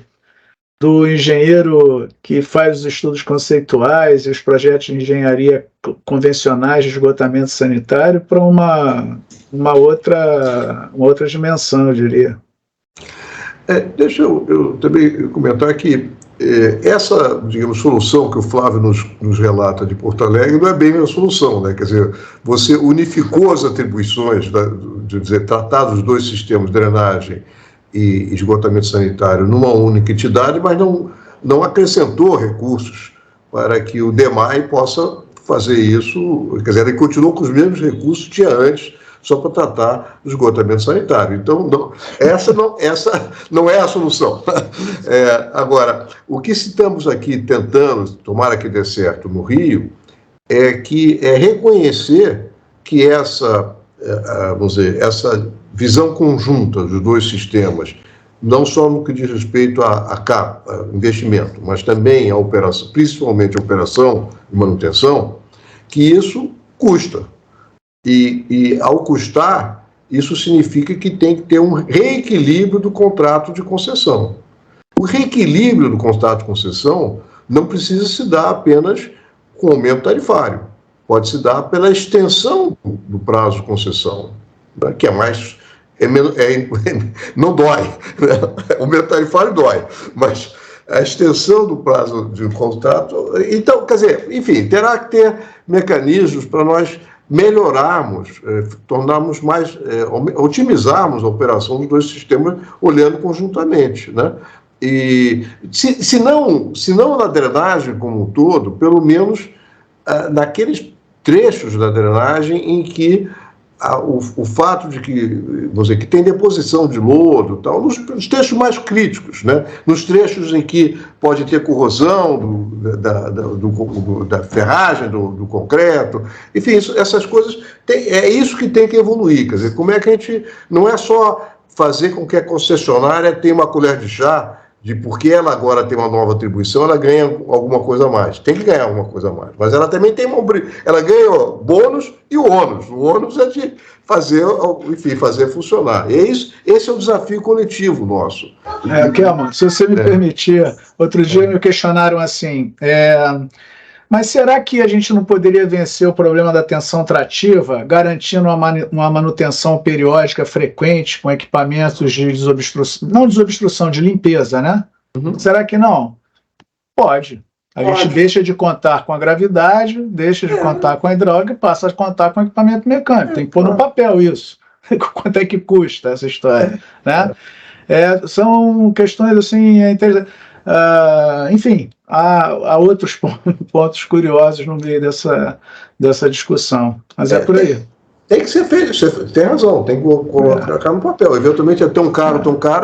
engenheiro que faz os estudos conceituais e os projetos de engenharia convencionais de esgotamento sanitário para uma outra dimensão, eu diria. Deixa eu também comentar que essa, digamos, solução que o Flávio nos relata de Porto Alegre não é bem a solução, né? Quer dizer, você unificou as atribuições, de dizer, tratar dos dois sistemas, drenagem e esgotamento sanitário, numa única entidade, mas não acrescentou recursos para que o DEMAI possa fazer isso. Quer dizer, ele continuou com os mesmos recursos que tinha antes, só para tratar do esgotamento sanitário. Então, essa não é a solução. Agora, o que estamos aqui tentando, tomara que dê certo no Rio, é reconhecer que essa visão conjunta dos dois sistemas, não só no que diz respeito a investimento, mas também a operação, principalmente a operação e manutenção, que isso custa. E ao custar, isso significa que tem que ter um reequilíbrio do contrato de concessão. O reequilíbrio do contrato de concessão não precisa se dar apenas com aumento tarifário. Pode se dar pela extensão do prazo de concessão, né, que não dói. Né? O aumento tarifário dói, mas a extensão do prazo de contrato... Então, quer dizer, enfim, terá que ter mecanismos para nós melhorarmos, tornarmos mais, otimizarmos a operação dos dois sistemas olhando conjuntamente, né? E se não na drenagem como um todo, pelo menos naqueles trechos da drenagem em que o fato de que, vamos dizer, que tem deposição de lodo, tal, nos trechos mais críticos, né? Nos trechos em que pode ter corrosão da ferragem, do concreto, enfim, essas coisas, é isso que tem que evoluir. Quer dizer, como é que a gente, não é só fazer com que a concessionária tenha uma colher de chá, de porque ela agora tem uma nova atribuição, ela ganha alguma coisa a mais. Tem que ganhar alguma coisa a mais. Mas ela também tem ela ganha bônus e o ônus. O ônus é de fazer funcionar. E esse é o desafio coletivo nosso. Kelman, se você me permitir, outro dia me questionaram assim, mas será que a gente não poderia vencer o problema da tensão trativa, garantindo uma manutenção periódica frequente com equipamentos de desobstrução, não desobstrução, de limpeza, né? Uhum. Será que não? Pode. A gente deixa de contar com a gravidade, deixa de contar com a hidráulica e passa a contar com o equipamento mecânico. Tem que pôr no papel isso. Quanto é que custa essa história? Né? São questões assim interessantes. Enfim, há outros pontos curiosos no meio dessa discussão, mas é por aí. Tem que ser feito, você tem razão, tem que colocar no papel. Eventualmente é tão caro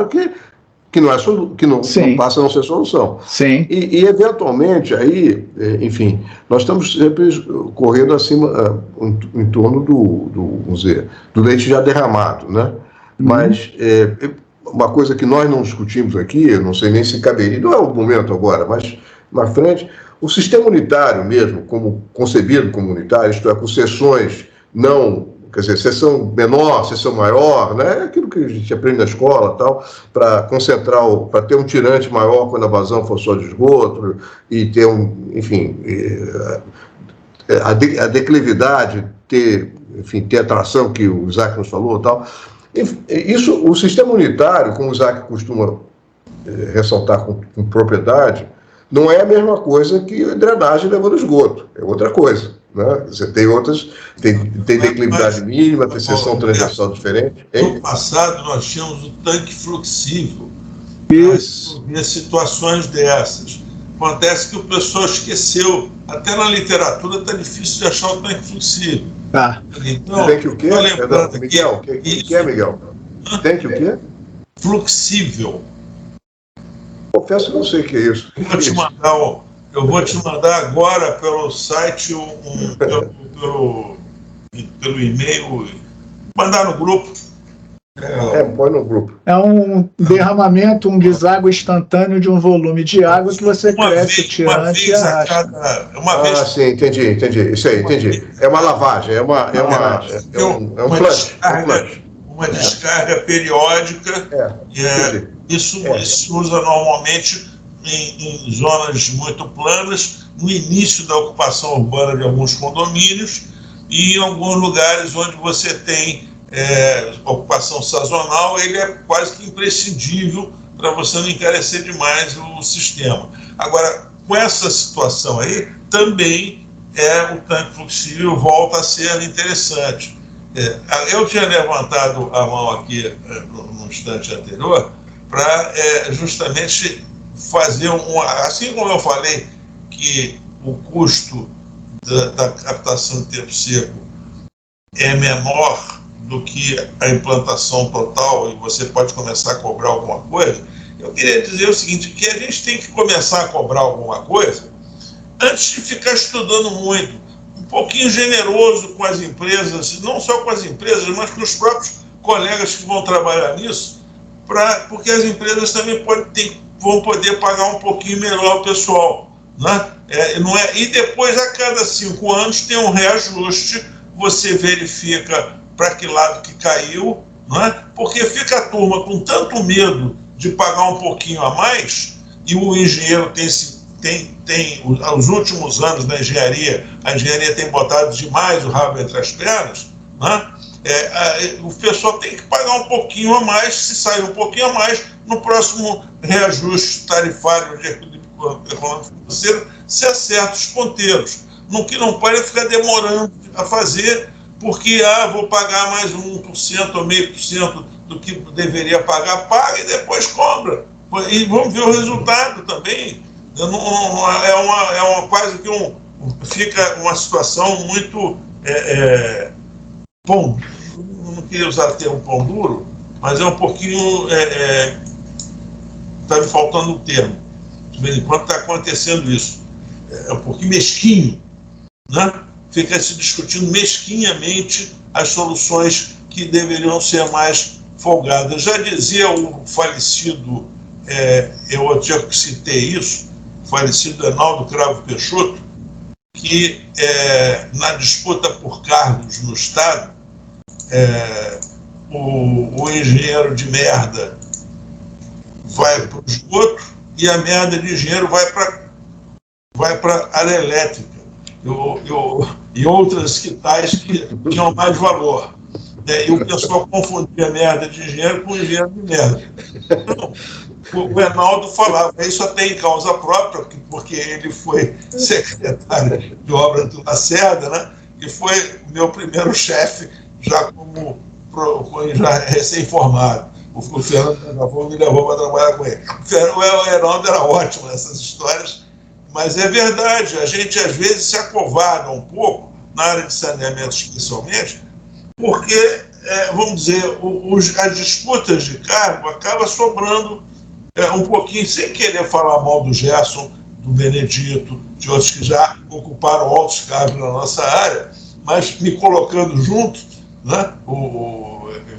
que não passa a não ser solução. Sim. E eventualmente, aí, enfim, nós estamos sempre correndo acima, em torno vamos dizer, do leite já derramado, né? Mas uma coisa que nós não discutimos aqui, eu não sei nem se caberia, não é o momento agora, mas na frente, o sistema unitário mesmo, como concebido como unitário, isto é, com seções não, quer dizer, seção menor, seção maior, né, aquilo que a gente aprende na escola, tal, para concentrar, para ter um tirante maior quando a vazão for só de esgoto, e ter a declividade, ter a tração que o Isaac nos falou, tal. Isso, o sistema unitário, como o Isaac costuma ressaltar com propriedade, não é a mesma coisa que a drenagem levando esgoto, é outra coisa. Né? Você tem declividade mínima, tem seção transversal diferente. No passado, nós tínhamos o tanque fluxível Isso. para situações dessas. Acontece que o pessoal esqueceu. Até na literatura está difícil de achar o tanque fluxível. Tá. Então, tem que o quê? Miguel, o que é, Miguel? Tem que o quê? Fluxível. Confesso que não sei o que é isso. Vou te mandar Eu vou te mandar agora pelo site, pelo e-mail, mandar no grupo. Põe no grupo. É um derramamento, um deságue instantâneo de um volume de água que você cresce, tirante e arrasta. Sim, entendi. Isso aí, entendi. É uma lavagem, é um flush. Uma descarga periódica. Isso se usa normalmente em zonas muito planas, no início da ocupação urbana de alguns condomínios e em alguns lugares onde você tem ocupação sazonal. Ele é quase que imprescindível para você não encarecer demais o sistema. Agora, com essa situação aí, também o tanque flexível volta a ser interessante. Eu tinha levantado a mão aqui no instante anterior para justamente fazer assim como eu falei que o custo da captação de tempo seco é menor do que a implantação total e você pode começar a cobrar alguma coisa, eu queria dizer o seguinte, que a gente tem que começar a cobrar alguma coisa antes de ficar estudando muito, um pouquinho generoso com as empresas, não só com as empresas, mas com os próprios colegas que vão trabalhar nisso, porque as empresas também vão poder pagar um pouquinho melhor o pessoal, né? E depois, a cada 5 anos, tem um reajuste, você verifica para que lado que caiu, né? Porque fica a turma com tanto medo de pagar um pouquinho a mais, e o engenheiro tem os últimos anos da engenharia, a engenharia tem botado demais o rabo entre as pernas, né? O pessoal tem que pagar um pouquinho a mais, se sair um pouquinho a mais, no próximo reajuste tarifário de equilíbrio econômico financeiro, se acerta os ponteiros. No que não pode é ficar demorando a fazer, porque vou pagar mais 1% ou 0,5% do que deveria pagar, paga e depois cobra. E vamos ver o resultado também. Quase que fica uma situação muito pão, não queria usar o termo pão duro, mas é um pouquinho, está me faltando o termo, de vez em quando está acontecendo isso, é um pouquinho mesquinho, né? Fica se discutindo mesquinhamente as soluções que deveriam ser mais folgadas. Já dizia o falecido, eu já citei isso, o falecido Enaldo Cravo Peixoto, que na disputa por cargos no Estado, o engenheiro de merda vai para o esgoto e a merda de engenheiro vai para a área elétrica e outras que tais que tinham mais valor. E o pessoal confundia merda de engenheiro com engenheiro de merda. Então, o Enaldo falava, isso até em causa própria, porque ele foi secretário de obra do Lacerda, né? E foi meu primeiro chefe, já recém-formado. O Fernando Gavão me levou para trabalhar com ele. O Enaldo era ótimo nessas histórias, mas é verdade, a gente às vezes se acovarda um pouco, na área de saneamento especialmente, porque, vamos dizer, as disputas de cargo acabam sobrando um pouquinho, sem querer falar mal do Gerson, do Benedito, de outros que já ocuparam altos cargos na nossa área, mas me colocando junto, né?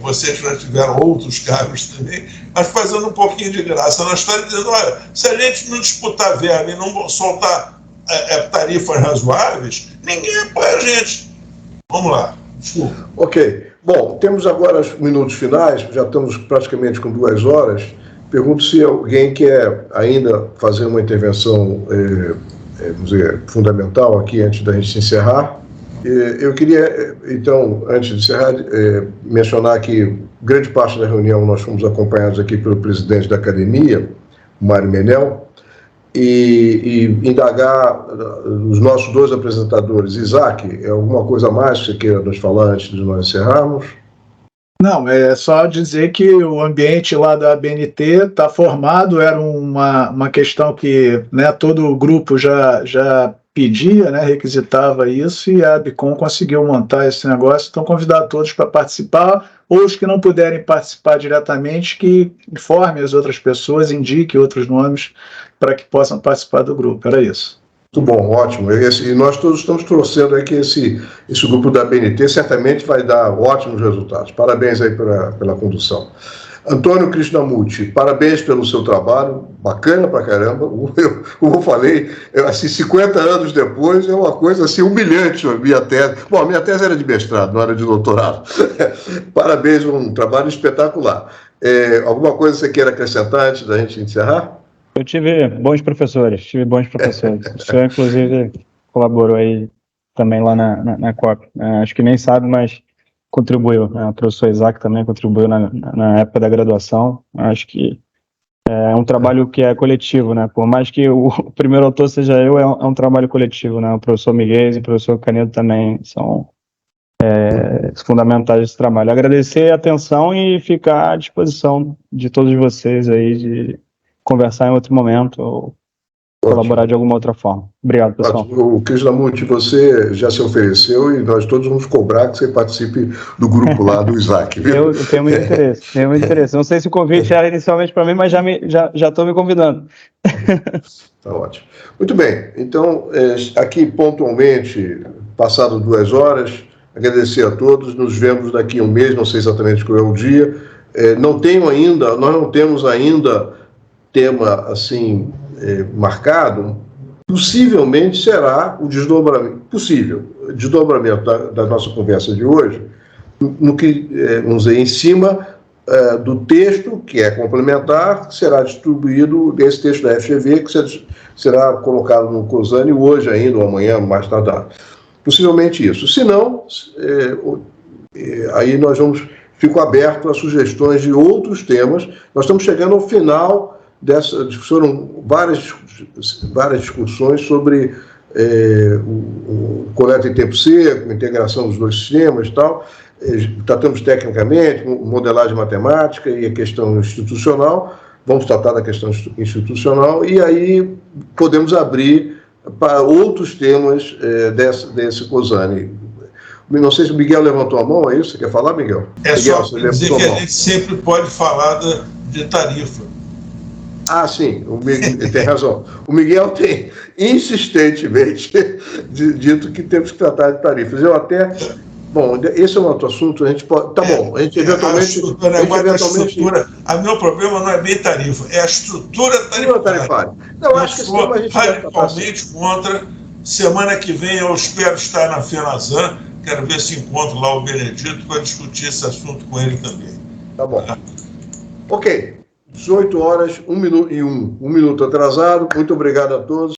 Vocês já tiveram outros cargos também, mas fazendo um pouquinho de graça na história, dizendo, olha, se a gente não disputar verba e não soltar tarifas razoáveis, ninguém apoia a gente. Vamos lá. Desculpa. Ok. Bom, temos agora os minutos finais, já estamos praticamente com 2 horas. Pergunto se alguém quer ainda fazer uma intervenção, vamos dizer, fundamental aqui antes da gente encerrar. Eu queria, então, antes de encerrar, mencionar que grande parte da reunião nós fomos acompanhados aqui pelo presidente da academia, Mário Menel, e indagar os nossos 2 apresentadores. Isaac, alguma coisa mais que você queira nos falar antes de nós encerrarmos? Não, é só dizer que o ambiente lá da ABNT está formado, era uma questão que, né, todo o grupo já pedia, né, requisitava isso, e a ABCOM conseguiu montar esse negócio. Então, convidar todos para participar, ou os que não puderem participar diretamente, que informem as outras pessoas, indiquem outros nomes para que possam participar do grupo. Era isso. bom, ótimo. E nós todos estamos torcendo aí que esse grupo da BNT certamente vai dar ótimos resultados. Parabéns aí pela condução. Antônio Krishnamurti, parabéns pelo seu trabalho, bacana pra caramba. Como eu falei, assim, 50 anos depois é uma coisa assim humilhante a minha tese. Bom, a minha tese era de mestrado, não era de doutorado. Parabéns, um trabalho espetacular. Alguma coisa você queira acrescentar antes da gente encerrar? Eu tive bons professores. O senhor, inclusive, colaborou aí também lá na COP. Acho que nem sabe, mas contribuiu. O professor Isaac também contribuiu na época da graduação. Acho que é um trabalho que é coletivo, né? Por mais que o primeiro autor seja eu, é um trabalho coletivo, né? O professor Miguel e o professor Canedo também são fundamentais desse trabalho. Agradecer a atenção e ficar à disposição de todos vocês aí de conversar em outro momento ou colaborar de alguma outra forma. Obrigado, pessoal. O Krishnamurti, você já se ofereceu e nós todos vamos cobrar que você participe do grupo lá do Isaac. Viu? Eu tenho muito interesse. Não sei se o convite era inicialmente para mim, mas já estou me convidando. Tá ótimo. Muito bem. Então, aqui pontualmente, passado 2 horas, agradecer a todos. Nos vemos daqui a um mês, não sei exatamente qual é o dia. Nós não temos ainda tema assim marcado. Possivelmente será o desdobramento da nossa conversa de hoje, no que, vamos dizer, em cima do texto, que é complementar, que será distribuído desse texto da FGV, que será colocado no COSANI hoje ainda, ou amanhã, mais tardar. Possivelmente isso. Se não, aí nós fico aberto a sugestões de outros temas. Nós estamos chegando ao final foram várias discussões sobre o coleta em tempo seco, integração dos 2 sistemas e tal. Tratamos tecnicamente, modelagem matemática e a questão institucional. Vamos tratar da questão institucional e aí podemos abrir para outros temas desse COSANI. Não sei se o Miguel levantou a mão, é isso? Você quer falar, Miguel? Miguel, só dizer que a gente sempre pode falar de tarifa. Ah, sim, tem razão. O Miguel tem insistentemente dito que temos que tratar de tarifas. Eu até... Bom, esse é um outro assunto, a gente pode... Tá bom, a gente eventualmente... O meu problema não é bem tarifa, é a estrutura tarifária. Não, acho que a gente radicalmente contra. Semana que vem eu espero estar na FENASAN, quero ver se encontro lá o Benedito para discutir esse assunto com ele também. Tá bom. Ok. 18 horas, 1 minuto atrasado. Muito obrigado a todos.